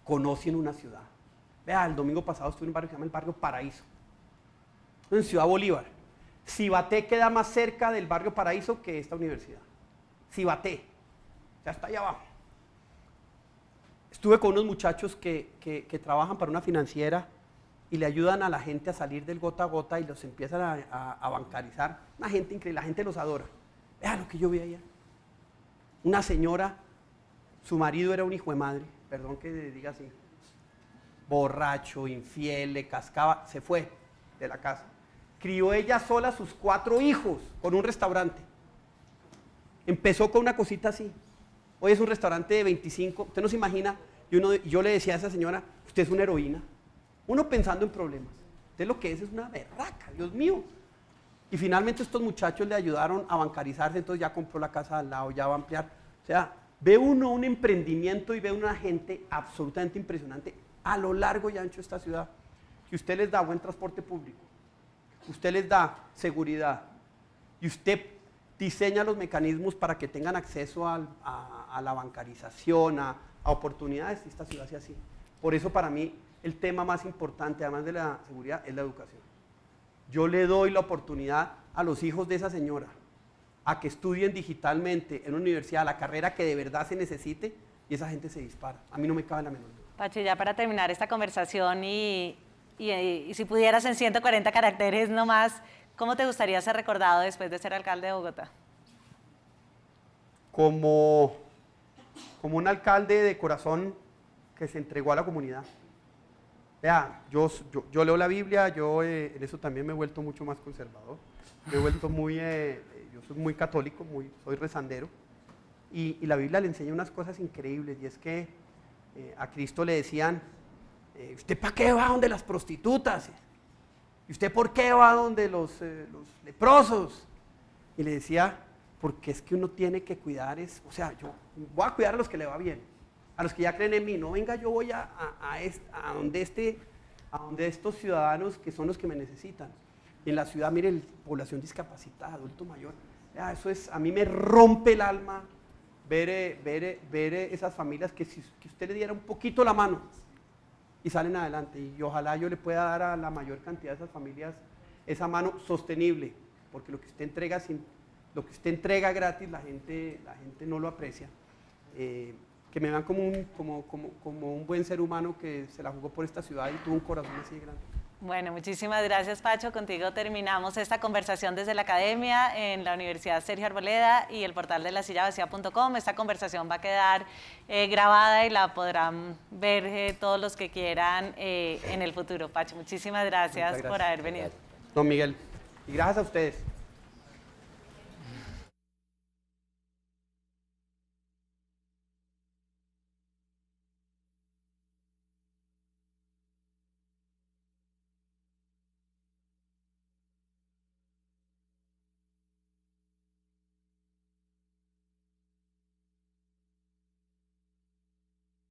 Conocen una ciudad. Vea, el domingo pasado estuve en un barrio que se llama el barrio Paraíso, en Ciudad Bolívar. Cibaté queda más cerca del barrio Paraíso que esta universidad. Cibaté, ya está allá abajo. Estuve con unos muchachos que trabajan para una financiera y le ayudan a la gente a salir del gota a gota y los empiezan a bancarizar. Una gente increíble, la gente los adora. Vea lo que yo vi ayer. Una señora, su marido era un hijo de madre, perdón que diga así, borracho, infiel, le cascaba, se fue de la casa. Crió ella sola sus 4 hijos con un restaurante. Empezó con una cosita así. Hoy es un restaurante de 25, usted no se imagina, yo le decía a esa señora, usted es una heroína. Uno pensando en problemas. Usted lo que es una berraca, Dios mío. Y finalmente estos muchachos le ayudaron a bancarizarse, entonces ya compró la casa al lado, ya va a ampliar. O sea, ve uno un emprendimiento y ve una gente absolutamente impresionante a lo largo y ancho de esta ciudad. Que usted les da buen transporte público, usted les da seguridad y usted diseña los mecanismos para que tengan acceso a la bancarización, a oportunidades, y esta ciudad sea así. Por eso para mí el tema más importante, además de la seguridad, es la educación. Yo le doy la oportunidad a los hijos de esa señora a que estudien digitalmente en una universidad la carrera que de verdad se necesite y esa gente se dispara. A mí no me cabe la menor duda. Pacho, ya para terminar esta conversación y si pudieras en 140 caracteres nomás, ¿cómo te gustaría ser recordado después de ser alcalde de Bogotá? Como un alcalde de corazón que se entregó a la comunidad. Vea, yo leo la Biblia, en eso también me he vuelto mucho más conservador. Me he vuelto yo soy muy católico, soy rezandero. Y la Biblia le enseña unas cosas increíbles, y es que a Cristo le decían, ¿usted para qué va donde las prostitutas? ¿Y usted por qué va donde los leprosos? Y le decía, porque es que uno tiene que cuidar, yo voy a cuidar a los que le va bien, a los que ya creen en mí, no venga, yo voy a donde estos ciudadanos que son los que me necesitan. Y en la ciudad, mire, población discapacitada, adulto mayor, a mí me rompe el alma ver esas familias que usted le diera un poquito la mano y salen adelante, y ojalá yo le pueda dar a la mayor cantidad de esas familias esa mano sostenible, porque lo que usted entrega gratis, la gente no lo aprecia. Que me vean como un buen ser humano que se la jugó por esta ciudad y tuvo un corazón así de grande. Bueno, muchísimas gracias, Pacho. Contigo terminamos esta conversación desde la academia en la Universidad Sergio Arboleda y el portal de lasillavacía.com. Esta conversación va a quedar grabada y la podrán ver todos los que quieran en el futuro. Pacho, muchísimas gracias por haber venido. Don Miguel, y gracias a ustedes.